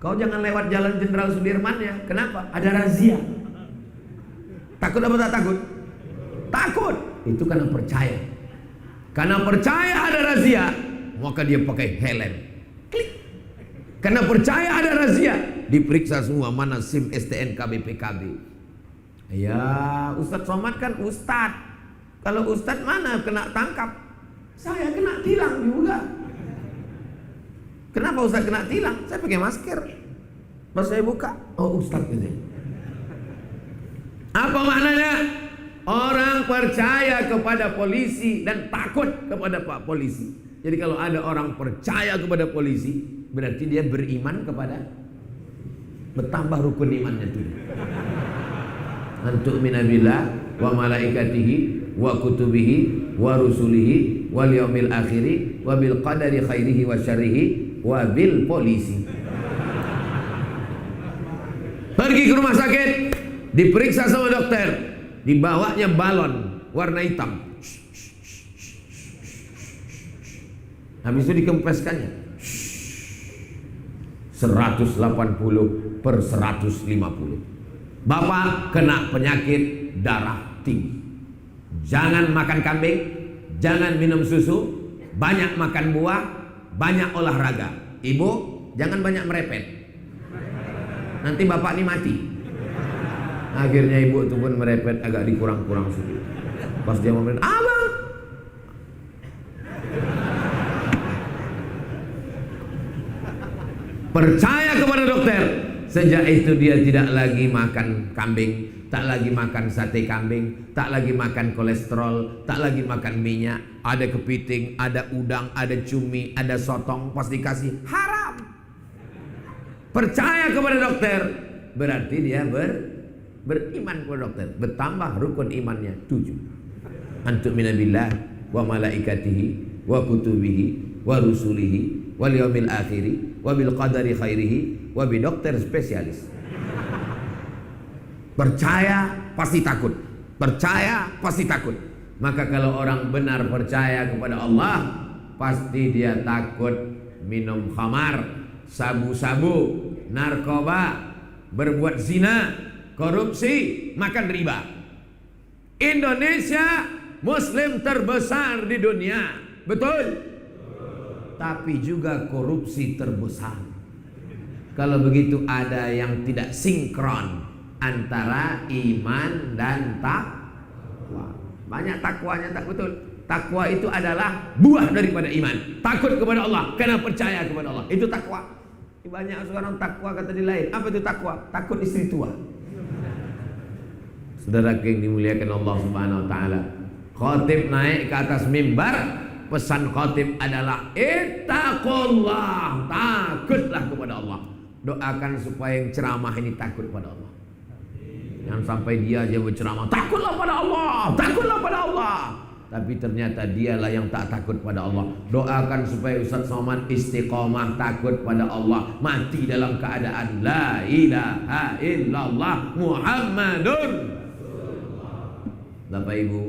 Kau jangan lewat jalan Jenderal Sudirman ya. Kenapa? Ada razia. Takut apa tak takut? Takut. Itu karena percaya. Karena percaya ada razia, maka dia pakai helm. Klik. Karena percaya ada razia, diperiksa semua mana SIM, STNK, BPKB. Ya, Ustadz Somad kan Ustadz. Kalau Ustadz mana kena tangkap? Saya kena tilang juga. Kenapa Ustadz kena tilang? Saya pakai masker. Pas saya buka, oh Ustadz ini. Apa maknanya? Orang percaya kepada polisi dan takut kepada Pak Polisi. Jadi kalau ada orang percaya kepada polisi, berarti dia beriman kepada, bertambah rukun imannya itu. Antu'mina billah wa malaikatihi wa kutubihi wa rusulihi wal yaumil akhiri wa bil qadari khairihi wa syarrihi wa bil polisi. Pergi ke rumah sakit, diperiksa sama dokter. Dibawanya balon warna hitam. Habis itu dikempeskannya 180 per 150. Bapak kena penyakit darah tinggi. Jangan makan kambing, jangan minum susu, banyak makan buah, banyak olahraga. Ibu jangan banyak merepet, nanti bapak ini mati. Akhirnya ibu itu pun merepet agak dikurang-kurang sedikit. Pas dia mau bilang, abang, percaya kepada dokter. Sejak itu dia tidak lagi makan kambing, tak lagi makan sate kambing, tak lagi makan kolesterol, tak lagi makan minyak. Ada kepiting, ada udang, ada cumi, ada sotong, pasti kasih haram. Percaya kepada dokter, berarti dia beriman kepada dokter. Bertambah rukun imannya 7. Antu'mina billah wa malaikatihi wa kutubihi wa rusulihi wal yaumil akhiri wa bil qadari khairihi wa bi dokter spesialis. Percaya pasti takut. Percaya pasti takut. Maka kalau orang benar percaya kepada Allah, pasti dia takut minum khamar, sabu-sabu, narkoba, berbuat zina, korupsi, makan riba. Indonesia Muslim terbesar di dunia, betul? Tapi juga korupsi terbesar. Kalau begitu ada yang tidak sinkron antara iman dan takwa. Banyak takwanya tak betul. Takwa itu adalah buah daripada iman. Takut kepada Allah karena percaya kepada Allah. Itu takwa. Banyak sekarang takwa kata di lain. Apa itu takwa? Takut istri tua. Saudara yang dimuliakan Allah Subhanahu wa taala. Khatib naik ke atas mimbar, pesan khatib adalah ittaqullah, takutlah kepada Allah. Doakan supaya yang ceramah ini takut pada Allah. Jangan sampai dia aja berceramah, takutlah pada Allah, takutlah pada Allah. Tapi ternyata dialah yang tak takut pada Allah. Doakan supaya Ustaz Somad istiqomah takut pada Allah, mati dalam keadaan la ilaha illallah Muhammadun. Bapak Ibu,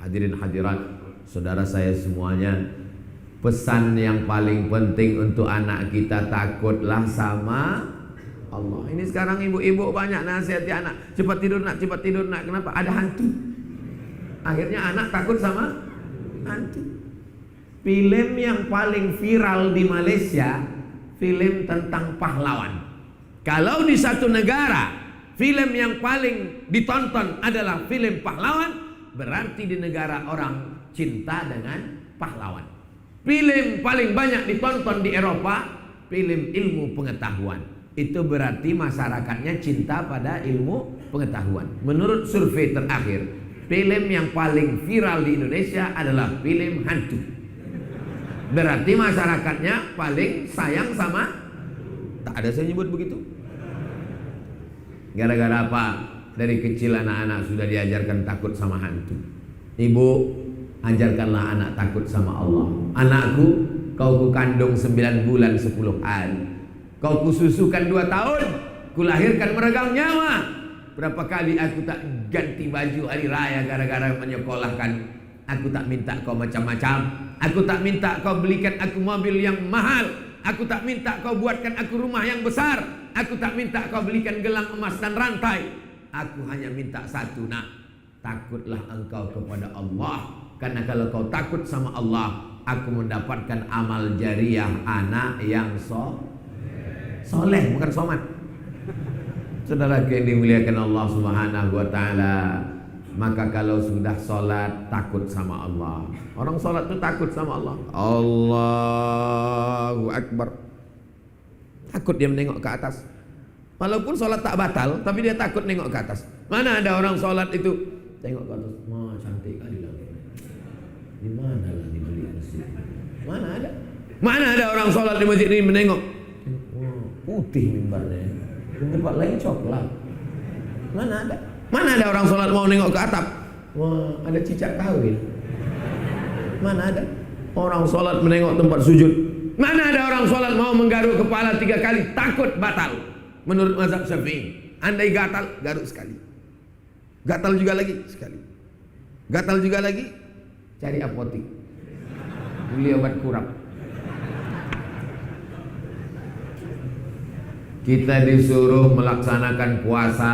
hadirin hadirat, saudara saya semuanya, pesan yang paling penting untuk anak kita, takutlah sama Allah. Ini sekarang ibu-ibu banyak nasihati anak, cepat tidur nak, cepat tidur nak. Kenapa? Ada hantu. Akhirnya anak takut sama hantu. Film yang paling viral di Malaysia, film tentang pahlawan. Kalau di satu negara film yang paling ditonton adalah film pahlawan, berarti di negara orang cinta dengan pahlawan. Film paling banyak ditonton di Eropa, film ilmu pengetahuan. Itu berarti masyarakatnya cinta pada ilmu pengetahuan. Menurut survei terakhir, film yang paling viral di Indonesia adalah film hantu. Berarti masyarakatnya paling sayang sama. Tak ada saya nyebut begitu. Gara-gara apa? Dari kecil anak-anak sudah diajarkan takut sama hantu. Ibu, ajarkanlah anak takut sama Allah. Anakku, kau kukandung 9 bulan 10 hari. Kau kususukan 2 tahun, kulahirkan meregang nyawa. Berapa kali aku tak ganti baju hari raya gara-gara menyekolahkan. Aku tak minta kau macam-macam. Aku tak minta kau belikan aku mobil yang mahal. Aku tak minta kau buatkan aku rumah yang besar. Aku tak minta kau belikan gelang emas dan rantai. Aku hanya minta satu, nak. Takutlah engkau kepada Allah. Karena kalau kau takut sama Allah, aku mendapatkan amal jariah anak yang soleh, bukan somat. Saudara yang dimuliakan Allah Subhanahu wa taala, maka kalau sudah sholat takut sama Allah. Orang sholat itu takut sama Allah. Allahu Akbar. Takut dia menengok ke atas. Walaupun sholat tak batal, tapi dia takut nengok ke atas. Mana ada orang sholat itu tengok ke atas, wah cantik kali lagi. Di mana lah dibeli masjid? Mana ada? Mana ada orang sholat di masjid ini menengok? Wah, putih mimbarnya. Di tempat lain coklat. Mana ada? Mana ada orang sholat mau nengok ke atap? Wah, ada cicak kawin. Mana ada? Orang sholat menengok tempat sujud. Mana ada orang sholat mau menggaruk kepala 3 kali, takut batal. Menurut mazhab Syafi'i, andai gatal, garuk sekali. Gatal juga lagi, sekali. Gatal juga lagi, cari apotik. Beli obat kurap. Kita disuruh melaksanakan puasa.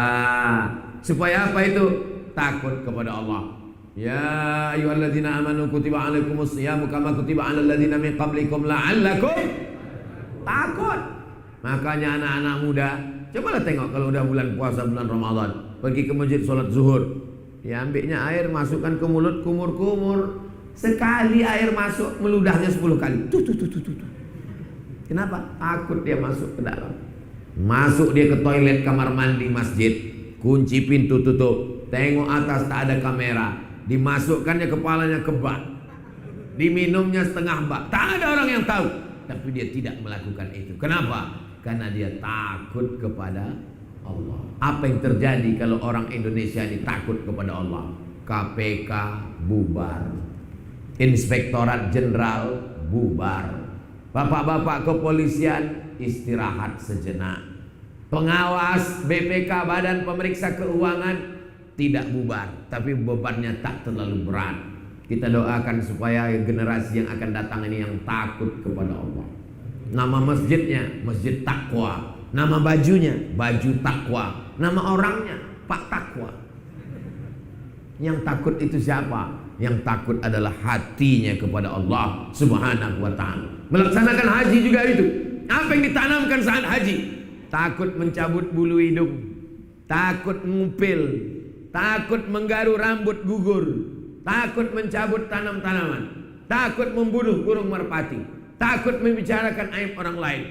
Supaya apa itu? Takut kepada Allah. Ya ayyuhalladzina amanu kutiba alaikumus shiyamu kama kutiba alal ladzina min qablikum la'allakum takut. Makanya anak-anak muda, cobalah tengok kalau udah bulan puasa, bulan Ramadan, pergi ke masjid sholat zuhur, diambilnya air, masukkan ke mulut, kumur-kumur. Sekali air masuk, meludahnya 10 kali. Tuh. Kenapa? Takut dia masuk ke dalam. Masuk dia ke toilet kamar mandi masjid, kunci pintu tutup, tengok atas tak ada kamera, dimasukkannya kepalanya ke bak, diminumnya setengah bak, tak ada orang yang tahu, tapi dia tidak melakukan itu. Kenapa? Karena dia takut kepada Allah. Apa yang terjadi kalau orang Indonesia ini takut kepada Allah? KPK bubar, Inspektorat Jenderal bubar, bapak-bapak kepolisian istirahat sejenak, pengawas BPK Badan Pemeriksa Keuangan tidak bubar, tapi bebannya tak terlalu berat. Kita doakan supaya generasi yang akan datang ini yang takut kepada Allah. Nama masjidnya Masjid Takwa, nama bajunya baju takwa, nama orangnya Pak Takwa. Yang takut itu siapa? Yang takut adalah hatinya kepada Allah Subhanahu wa ta'ala. Melaksanakan haji juga itu. Apa yang ditanamkan saat haji? Takut mencabut bulu hidung, takut ngupil, takut menggaru rambut gugur, takut mencabut tanam-tanaman, takut membunuh burung merpati, takut membicarakan aib orang lain.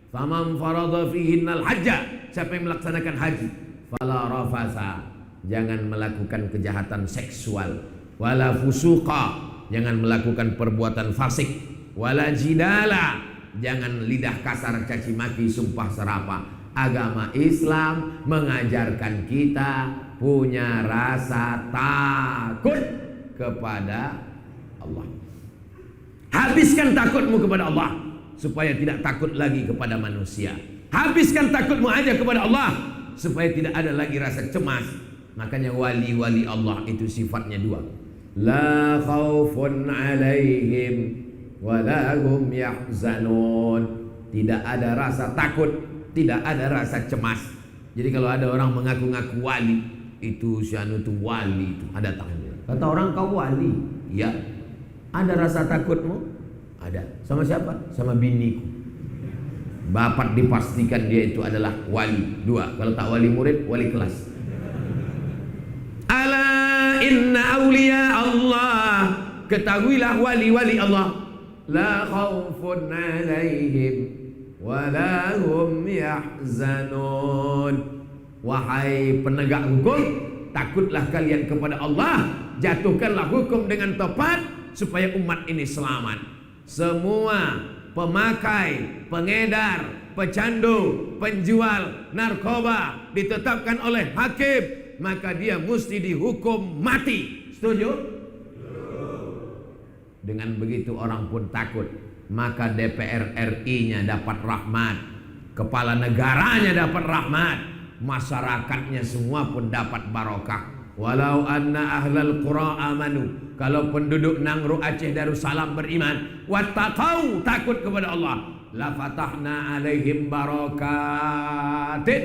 Faman farada fihinnal hajja, siapa yang melaksanakan haji, fala rafasa, jangan melakukan kejahatan seksual, wala fusuqa, jangan melakukan perbuatan fasik, wala jidala, jangan lidah kasar, caci maki, sumpah serapah. Agama Islam mengajarkan kita punya rasa takut kepada Allah. Habiskan takutmu kepada Allah supaya tidak takut lagi kepada manusia. Habiskan takutmu aja kepada Allah supaya tidak ada lagi rasa cemas. Makanya wali-wali Allah itu sifatnya dua. La khaufun alaihim wa la hum yahzanun. Tidak ada rasa takut, tidak ada rasa cemas. Jadi kalau ada orang mengaku-ngaku wali, itu si anu itu wali itu, ada tangannya. Kata orang kau wali, ya. Ada rasa takutmu? Ada. Sama siapa? Sama biniku. Bapak dipastikan dia itu adalah wali. Dua. Kalau tak wali murid, wali kelas. Ala inna awliya Allah. Ketahuilah wali-wali Allah. La khawfun alaihim wa la hum yahzanun. Wahai penegak hukum, takutlah kalian kepada Allah. Jatuhkanlah hukum dengan tepat supaya umat ini selamat. Semua pemakai, pengedar, pecandu, penjual narkoba ditetapkan oleh hakim, maka dia mesti dihukum mati. Setuju? Dengan begitu orang pun takut. Maka DPR RI-nya dapat rahmat, kepala negaranya dapat rahmat, masyarakatnya semua pun dapat barokah. Walau anna ahlal qura amanu, kalau penduduk Nangro Aceh Darussalam beriman, wattaqau, takut kepada Allah, la fatahna alaihim barakatin,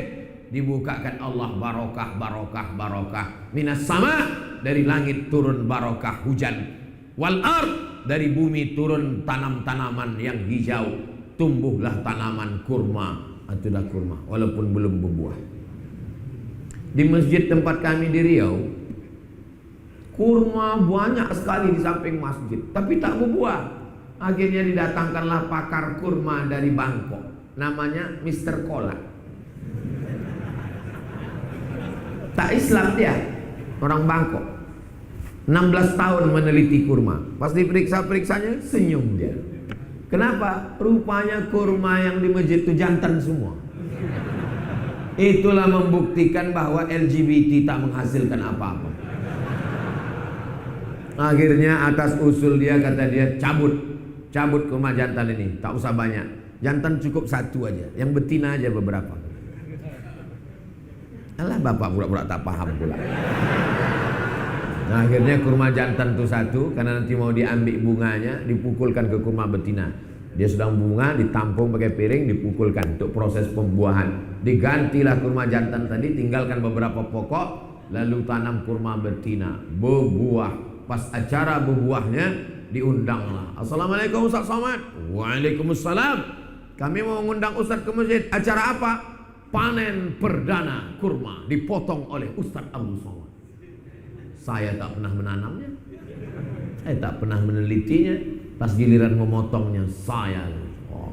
dibukakan Allah barokah, barokah, barokah minas sama, dari langit turun barokah hujan, wal ard, dari bumi turun tanam-tanaman yang hijau, tumbuhlah tanaman kurma, itulah kurma walaupun belum berbuah. Di masjid tempat kami di Riau, kurma banyak sekali di samping masjid, tapi tak berbuah. Akhirnya didatangkanlah pakar kurma dari Bangkok, namanya Mr. Kola. Tak Islam dia, orang Bangkok. 16 tahun meneliti kurma. Pas diperiksa-periksanya, senyum dia. Kenapa? Rupanya kurma yang di masjid itu jantan semua. Itulah membuktikan bahwa LGBT tak menghasilkan apa-apa. Akhirnya atas usul dia, kata dia, cabut kurma jantan ini, tak usah banyak. Jantan cukup satu aja, yang betina aja beberapa. Alah, bapak pura-pura tak paham pula. Nah, akhirnya kurma jantan itu satu, karena nanti mau diambil bunganya, dipukulkan ke kurma betina. Dia sedang bunga, ditampung pakai piring, dipukulkan untuk proses pembuahan. Digantilah kurma jantan tadi, tinggalkan beberapa pokok, lalu tanam kurma betina, berbuah. Pas acara berbuahnya, diundanglah. Assalamualaikum Ustaz Somad. Waalaikumsalam. Kami mau mengundang Ustaz ke masjid. Acara apa? Panen perdana kurma, dipotong oleh Ustaz Abdul Somad. Saya tak pernah menanamnya, saya tak pernah menelitinya. Pas giliran memotongnya, saya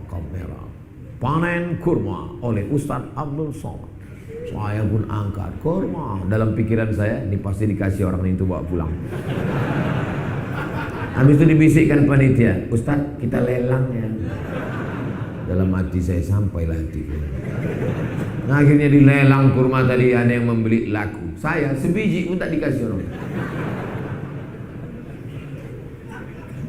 kamera, panen kurma oleh Ustaz Abdul Somad. Saya pun angkat kurma. Dalam pikiran saya, ini pasti dikasih orang itu bawa pulang. Habis itu dibisikkan panitia, Ustaz kita lelang ya. Dalam hati saya, sampailah hatiku. Nah, akhirnya dilelang kurma tadi, ada yang membeli laku. Saya sebiji pun tak dikasih orang.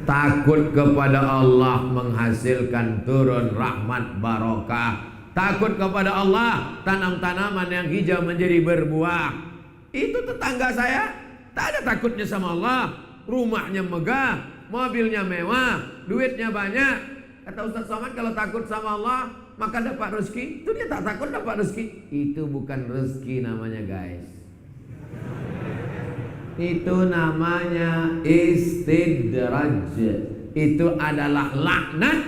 Takut kepada Allah menghasilkan turun rahmat barokah. Takut kepada Allah, tanam-tanaman yang hijau menjadi berbuah. Itu tetangga saya, tak ada takutnya sama Allah. Rumahnya megah, mobilnya mewah, duitnya banyak. Kata Ustaz Somad, kalau takut sama Allah maka dapat rezeki. Itu dia tak takut dapat rezeki. Itu bukan rezeki namanya, guys. Itu namanya istidraj. Itu adalah laknat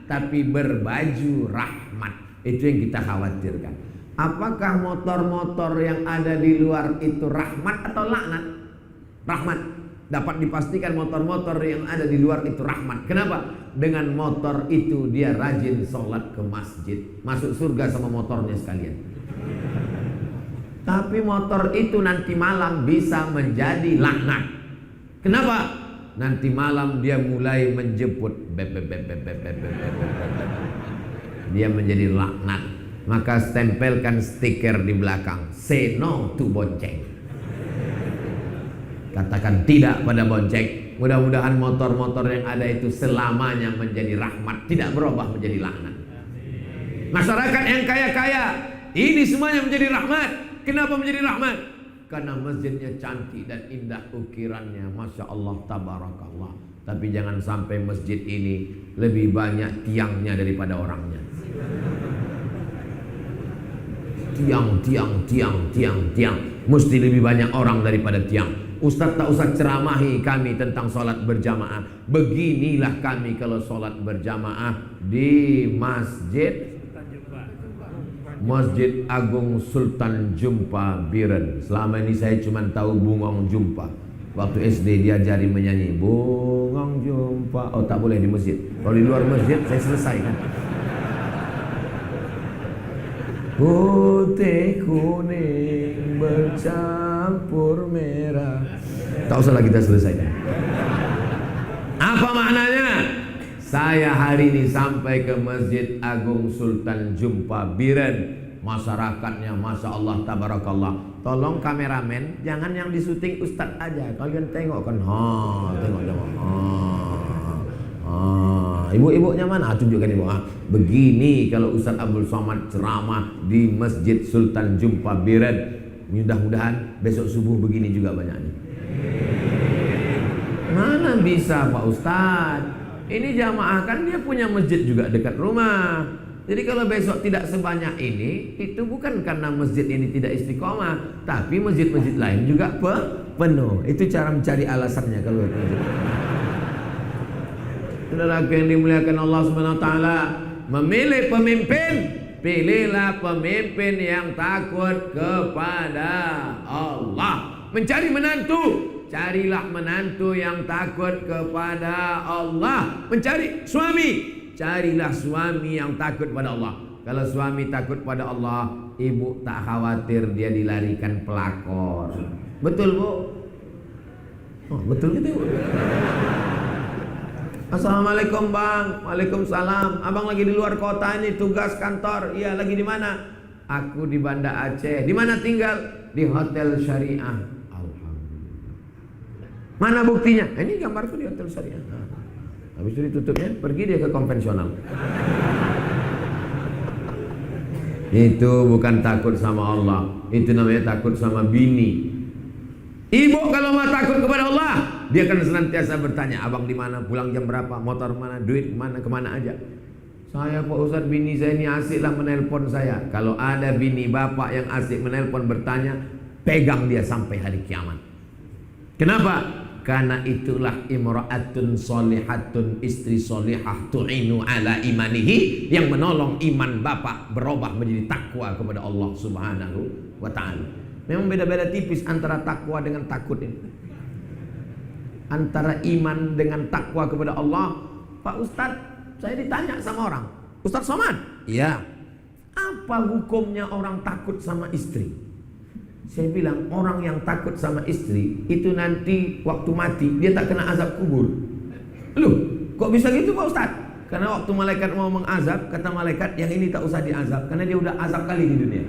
tapi berbaju rahmat. Itu yang kita khawatirkan. Apakah motor-motor yang ada di luar itu rahmat atau laknat? Rahmat. Dapat dipastikan motor-motor yang ada di luar itu rahmat. Kenapa? Dengan motor itu dia rajin sholat ke masjid, masuk surga sama motornya sekalian. Tapi motor itu nanti malam bisa menjadi laknat. Kenapa? Nanti malam dia mulai menjemput, dia menjadi laknat. Maka stempelkan stiker di belakang, say no to bonceng. Katakan tidak pada bonceng. Mudah-mudahan motor-motor yang ada itu selamanya menjadi rahmat, tidak berubah menjadi laknat. Masyarakat yang kaya-kaya, ini semuanya menjadi rahmat. Kenapa menjadi rahmat? Karena masjidnya cantik dan indah ukirannya, Masya Allah, tabarakallah. Tapi jangan sampai masjid ini lebih banyak tiangnya daripada orangnya. Tiang. Mesti lebih banyak orang daripada tiang. Ustaz tak usah ceramahi kami tentang sholat berjamaah. Beginilah kami kalau sholat berjamaah di Masjid Agung Sultan Jumpa Biren. Selama ini saya cuma tahu Bungong Jumpa. Waktu SD diajari menyanyi Bungong Jumpa. Oh, tak boleh di masjid. Kalau di luar masjid saya selesaikan. Putih kuning bercampur merah. Tak usah lagi kita selesaikan. Apa maknanya? Saya hari ini sampai ke Masjid Agung Sultan Jumpa Biren. Masyarakatnya Masya Allah, tabarakallah. Tolong kameramen, jangan yang disuting Ustadz aja. Kalian tengok kan, tengok. Ibu-ibunya mana? Tunjukkan ibu. Begini kalau Ustadz Abdul Somad ceramah di Masjid Sultan Jumpa Biren. Mudah-mudahan besok subuh begini juga banyaknya. Mana bisa Pak Ustadz? Ini jamaah kan dia punya masjid juga dekat rumah. Jadi kalau besok tidak sebanyak ini, itu bukan karena masjid ini tidak istiqomah, tapi masjid-masjid lain juga penuh. Itu cara mencari alasannya kalau masjid. Saudaraku yang dimuliakan Allah Subhanahu wa taala, memilih pemimpin, pilihlah pemimpin yang takut kepada Allah. Mencari menantu, carilah menantu yang takut kepada Allah. Mencari suami, carilah suami yang takut pada Allah. Kalau suami takut pada Allah, ibu tak khawatir dia dilarikan pelakor. Betul Bu? Oh, betul gitu Bu. Assalamualaikum Bang. Waalaikumsalam. Abang lagi di luar kota ini tugas kantor. Iya, lagi di mana? Aku di Banda Aceh. Di mana tinggal? Di Hotel Syariah. Alhamdulillah. Mana buktinya? Ini gambarku di Hotel Syariah. Habis itu ditutupnya, pergi dia ke konvensional. Itu bukan takut sama Allah. Itu namanya takut sama bini. Ibu kalau mau takut kepada Allah, dia akan senantiasa bertanya, abang di mana, pulang jam berapa, motor mana, duit kemana aja. Saya Pak Ustadz, bini saya ini asiklah menelpon saya. Kalau ada bini bapak yang asik menelpon bertanya, pegang dia sampai hari kiamat. Kenapa? Karena itulah imra'atun solihatun, istri solihah tu'inu ala imanihi, yang menolong iman bapak berubah menjadi takwa kepada Allah Subhanahu wa ta'ala. Memang beda-beda tipis antara takwa dengan takut ini. Antara iman dengan takwa kepada Allah. Pak Ustadz, saya ditanya sama orang, Ustadz Somad, iya, apa hukumnya orang takut sama istri? Saya bilang, orang yang takut sama istri itu nanti waktu mati dia tak kena azab kubur. Loh, kok bisa gitu Pak Ustadz? Karena waktu malaikat mau mengazab, kata malaikat, yang ini tak usah diazab karena dia udah azab kali di dunia.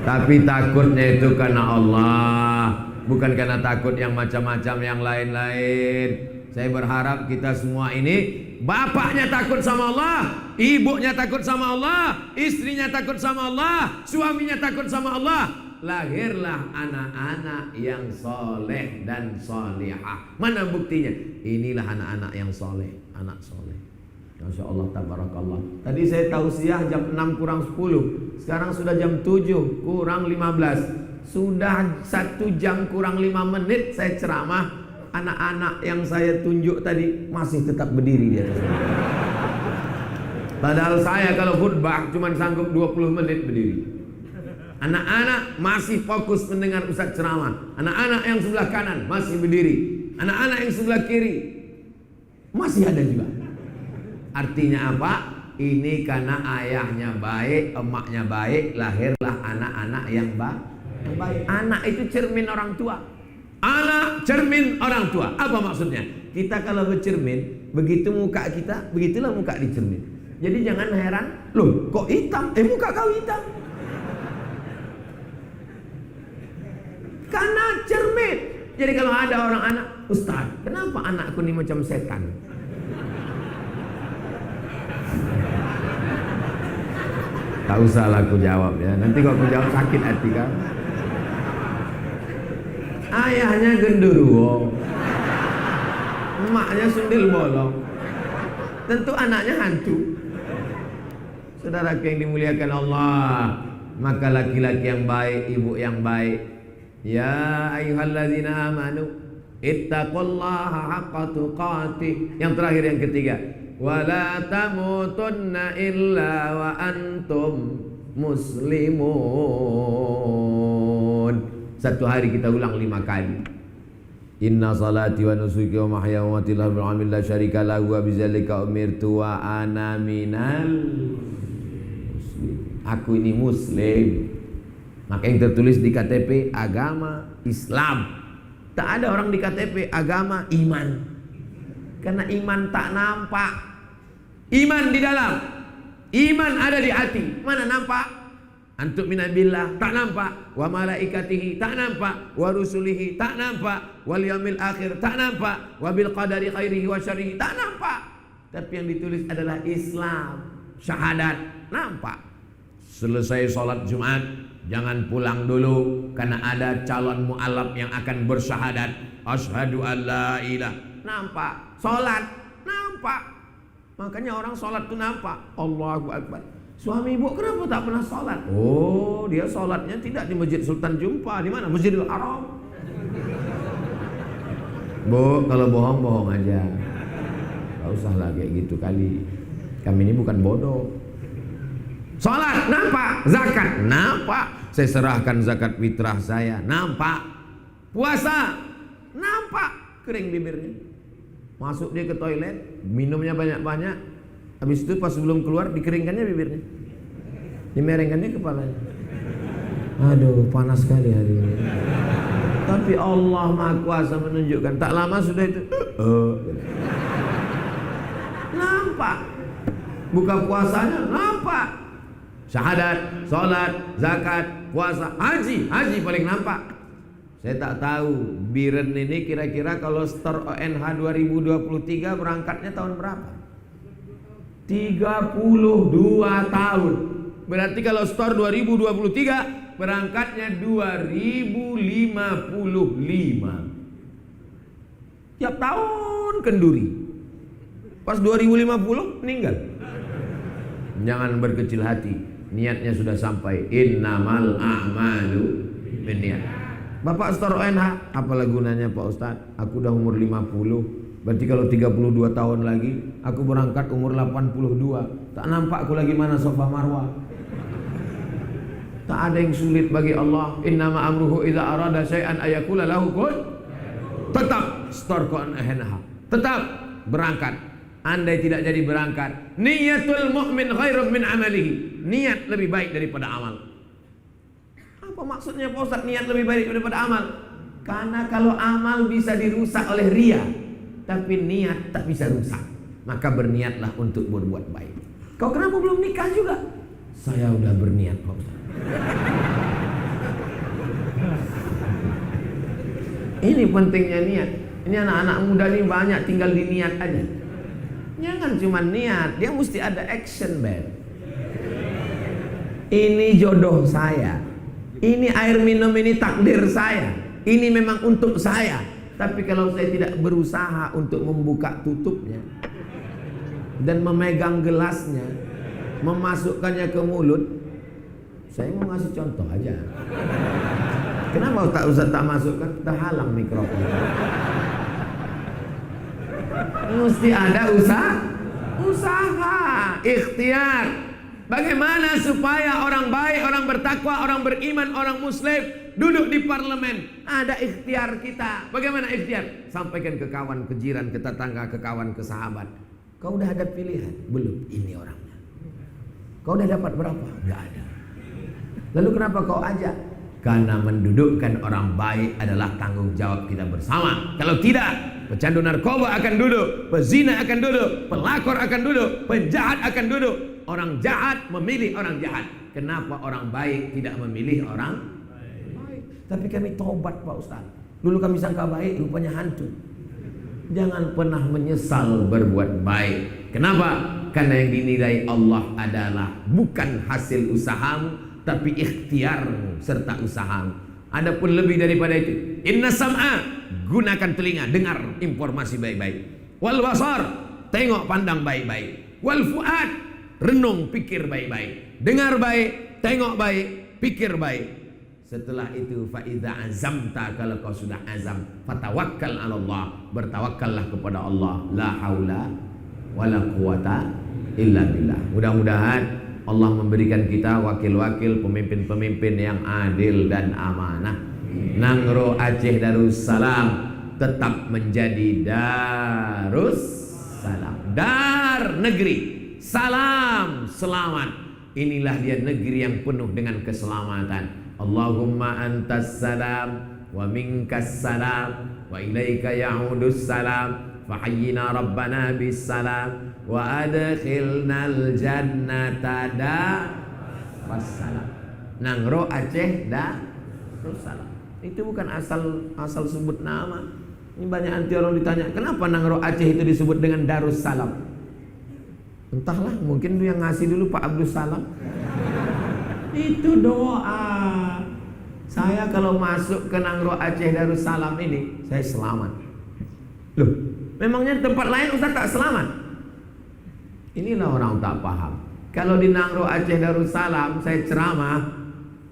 Tapi takutnya itu karena Allah, bukan karena takut yang macam-macam yang lain-lain. Saya berharap kita semua ini, bapaknya takut sama Allah, ibunya takut sama Allah, istrinya takut sama Allah, suaminya takut sama Allah. Lahirlah anak-anak yang soleh dan solihah. Mana buktinya? Inilah anak-anak yang soleh, anak soleh. Masya Allah, tabarakallah. Tadi saya tausiah jam 6 kurang 10. Sekarang sudah jam 7 kurang 15. Sudah 1 jam kurang 5 menit saya ceramah. Anak-anak yang saya tunjuk tadi masih tetap berdiri di atas. Padahal saya kalau khutbah cuma sanggup 20 menit berdiri. Anak-anak masih fokus mendengar ustaz ceramah. Anak-anak yang sebelah kanan masih berdiri. Anak-anak yang sebelah kiri masih ada juga. Artinya apa? Ini karena ayahnya baik, emaknya baik, lahirlah anak-anak yang baik. Anak itu cermin orang tua. Anak cermin orang tua. Apa maksudnya? Kita kalau bercermin, begitu muka kita, begitulah muka di cermin. Jadi jangan heran, loh kok hitam? Muka kau hitam. Karena cermin. Jadi kalau ada orang anak, Ustaz, kenapa anakku ini macam setan? Tak usahlah aku jawab ya. Nanti kalau aku jawab sakit hati kan. Ayahnya genderuwo, emaknya sundel bolong. Tentu anaknya hantu. Saudara yang dimuliakan Allah, maka laki-laki yang baik, ibu yang baik. Ya ayyuhalladzina amanu ittaqullaha haqqa tuqatih. Yang terakhir yang ketiga, wala tamutunna illa wa antum muslimun. Satu hari kita ulang 5 kali. Inna salati wa nusuki wa mahya wa mamati lillahi rabbil alamin la syarika lahu wa bidzalika umirtu wa ana minal muslim. Aku ini muslim. Maka yang tertulis di KTP agama Islam. Tak ada orang di KTP agama iman. Karena iman tak nampak. Iman di dalam. Iman ada di hati. Mana nampak? Antuk minabillah tak nampak, wa malaikatihi tak nampak, wa rusulihi tak nampak, wal yaumil akhir tak nampak, wa bil qadari khairihi wa syarrihi tak nampak. Tapi yang ditulis adalah Islam, syahadat nampak. Selesai sholat Jumat jangan pulang dulu karena ada calon mu'alaf yang akan bersyahadat asyhadu an la ilaha. Nampak. Sholat nampak. Makanya orang sholat itu nampak. Allahu Akbar. Suami ibu kenapa tak pernah sholat? Oh, dia sholatnya tidak di Masjid Sultan Jumpa. Di mana? Masjidil Haram. Bu, kalau bohong aja. Gak usah lah kayak gitu kali. Kami ini bukan bodoh. Sholat nampak, zakat nampak. Saya serahkan zakat fitrah saya, nampak. Puasa nampak, kering bibirnya. Masuk dia ke toilet, minumnya banyak-banyak. Habis itu pas sebelum keluar dikeringkannya bibirnya, dimerengkannya kepalanya. Aduh, panas sekali hari ini. Tapi Allah Maha Kuasa menunjukkan. Tak lama sudah itu nampak. Buka puasanya nampak. Syahadat, sholat, zakat, puasa, haji paling nampak. Saya tak tahu Biren ini kira-kira kalau store ONH 2023 berangkatnya tahun berapa? 32 tahun. Berarti kalau store 2023 berangkatnya 2055. Tiap tahun kenduri. Pas 2050 meninggal. Jangan berkecil hati. Niatnya sudah sampai. Innamal a'malu binniyat. Bapak store ONH, apalah gunanya Pak Ustaz? Aku udah umur 50. Berarti kalau 32 tahun lagi aku berangkat umur 82. Tak nampak aku lagi mana Safa Marwah. Tak ada yang sulit bagi Allah. Innama amruhu idza arada syai'an ayaqula lahu kun. Tetap store ONH. Tetap berangkat. Andai tidak jadi berangkat, niyatul mu'min khairun min amalihi. Niat lebih baik daripada amal. Apa maksudnya Pak Ustaz niat lebih baik daripada amal? Karena kalau amal bisa dirusak oleh riya, tapi niat tak bisa rusak. Maka berniatlah untuk berbuat baik. Kau kenapa belum nikah juga? Saya udah berniat Pak Ustaz. Ini pentingnya niat. Ini anak-anak muda ini banyak tinggal di niat aja. Jangan cuma niat, dia mesti ada action, Ben. Ini jodoh saya. Ini air minum ini takdir saya. Ini memang untuk saya. Tapi kalau saya tidak berusaha untuk membuka tutupnya dan memegang gelasnya, memasukkannya ke mulut, saya mau ngasih contoh aja. Kenapa tak usah tak masukkan? Tak halang mikrofon. Mesti ada Usaha, ikhtiar. Bagaimana supaya orang baik, orang bertakwa, orang beriman, orang muslim duduk di parlemen? Ada ikhtiar kita. Bagaimana ikhtiar? Sampaikan ke kawan, ke jiran, ke tetangga, ke kawan, ke sahabat. Kau udah ada pilihan? Belum. Ini orangnya. Kau udah dapat berapa? Enggak ada. Lalu kenapa kau ajak? Karena mendudukkan orang baik adalah tanggung jawab kita bersama. Kalau tidak, pecandu narkoba akan duduk, pezina akan duduk, pelakor akan duduk, penjahat akan duduk. Orang jahat memilih orang jahat. Kenapa orang baik tidak memilih orang baik? Tapi kami tobat Pak Ustaz. Dulu kami sangka baik, rupanya hantu. Jangan pernah menyesal berbuat baik. Kenapa? Karena yang dinilai Allah adalah bukan hasil usahamu, tapi ikhtiarmu serta usahamu. Adapun lebih daripada itu, inna sam'a, gunakan telinga, dengar informasi baik-baik. Wal basar, tengok pandang baik-baik. Wal fuad, renung pikir baik-baik. Dengar baik, tengok baik, pikir baik. Setelah itu fa idza azamta, kalau kau sudah azam, fatawakkal 'ala Allah, bertawakkallah kepada Allah. La haula wala quwata illa billah. Mudah-mudahan Allah memberikan kita wakil-wakil pemimpin-pemimpin yang adil dan amanah. Nangro Aceh Darussalam tetap menjadi Darussalam, dar negeri. Salam selamat. Inilah dia negeri yang penuh dengan keselamatan. Allahumma antas salam wa minkas salam wa ilaika ya'udus salam. Fahayyina rabbana bis salam wa adkhilnal jannata wassalam. Nangro Aceh Darussalam. Itu bukan asal sebut nama. Ini banyak anti orang ditanya, kenapa Nangro Aceh itu disebut dengan Darussalam? Entahlah, mungkin yang ngasih dulu Pak Abdul Salam. Itu doa. Saya kalau masuk ke Nangro Aceh Darussalam ini, saya selamat. Loh, memangnya tempat lain Ustaz tak selamat? Inilah orang tak paham. Kalau di Nangro Aceh Darussalam saya ceramah,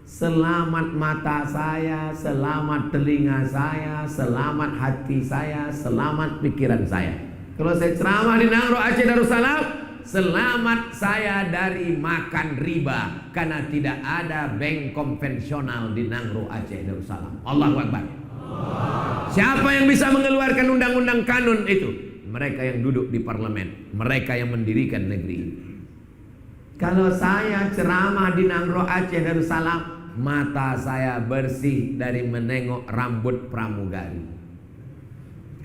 selamat mata saya, selamat telinga saya, selamat hati saya, selamat pikiran saya. Kalau saya ceramah di Nangro Aceh Darussalam, selamat saya dari makan riba, karena tidak ada bank konvensional di Nangro Aceh Darussalam. Allahu Akbar. Siapa yang bisa mengeluarkan undang-undang kanun itu? Mereka yang duduk di parlemen, mereka yang mendirikan negeri ini. Kalau saya ceramah di Nangro Aceh Darussalam, mata saya bersih dari menengok rambut pramugari.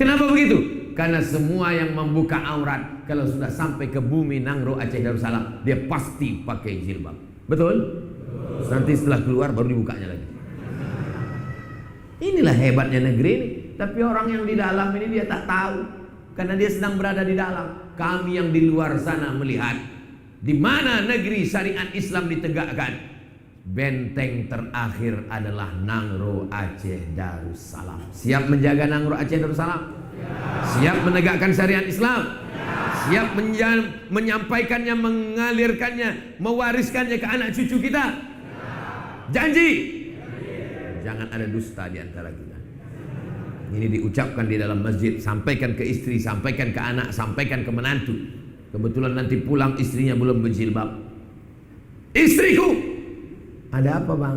Kenapa begitu? Karena semua yang membuka aurat kalau sudah sampai ke bumi Nangro Aceh Darussalam, dia pasti pakai jilbab. Betul? Nanti setelah keluar baru dibukanya lagi. Inilah hebatnya negeri ini. Tapi orang yang di dalam ini dia tak tahu, karena dia sedang berada di dalam. Kami yang di luar sana melihat di mana negeri syariat Islam ditegakkan. Benteng terakhir adalah Nangro Aceh Darussalam. Siap menjaga Nangro Aceh Darussalam? Siap menegakkan syariat Islam? Siap menyampaikannya, mengalirkannya, mewariskannya ke anak cucu kita? Janji? Jangan ada dusta di antara kita. Ini diucapkan di dalam masjid. Sampaikan ke istri, sampaikan ke anak, sampaikan ke menantu. Kebetulan nanti pulang istrinya belum berjilbab. Istriku, ada apa bang?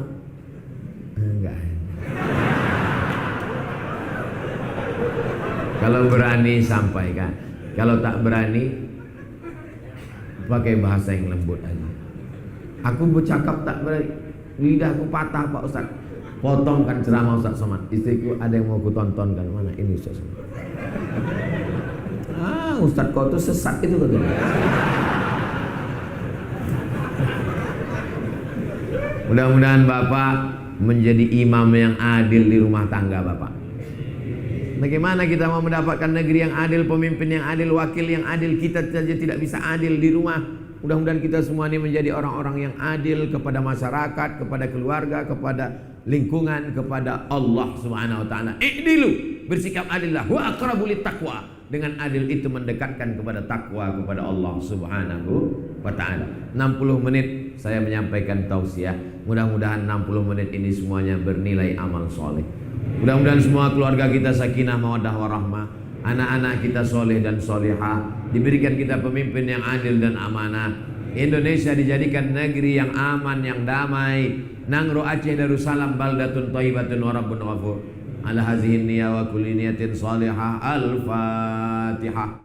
Enggak. Kalau berani sampaikan, kalau tak berani pakai bahasa yang lembut aja. Aku bercakap tak berani, lidahku patah Pak Ustaz. Potongkan ceramah Ustaz Somad. Istriku, ada yang mau aku tontonkan. Mana ini Ustaz Somad? Ustaz kau tuh sesat itu katanya. Mudah-mudahan Bapak menjadi imam yang adil di rumah tangga Bapak. Bagaimana kita mau mendapatkan negeri yang adil, pemimpin yang adil, wakil yang adil? Kita saja tidak bisa adil di rumah. Mudah-mudahan kita semua ini menjadi orang-orang yang adil kepada masyarakat, kepada keluarga, kepada lingkungan, kepada Allah Subhanahu wa taala. I'dilu, bersikap adillah, wa aqrabu littaqwa. Dengan adil itu mendekatkan kepada takwa kepada Allah Subhanahu wa taala. 60 menit saya menyampaikan tausiah. Mudah-mudahan 60 menit ini semuanya bernilai amal soleh. Mudah-mudahan semua keluarga kita sakinah mawaddah warahmah, anak-anak kita soleh dan solehah, Diberikan kita pemimpin yang adil dan amanah. Indonesia dijadikan negeri yang aman, yang damai. Nangro Aceh Darussalam baldatun thayyibatun wa rabbun ghafur. Ala hazihi niyya wa kulli niyatin salihah. Al-Fatihah.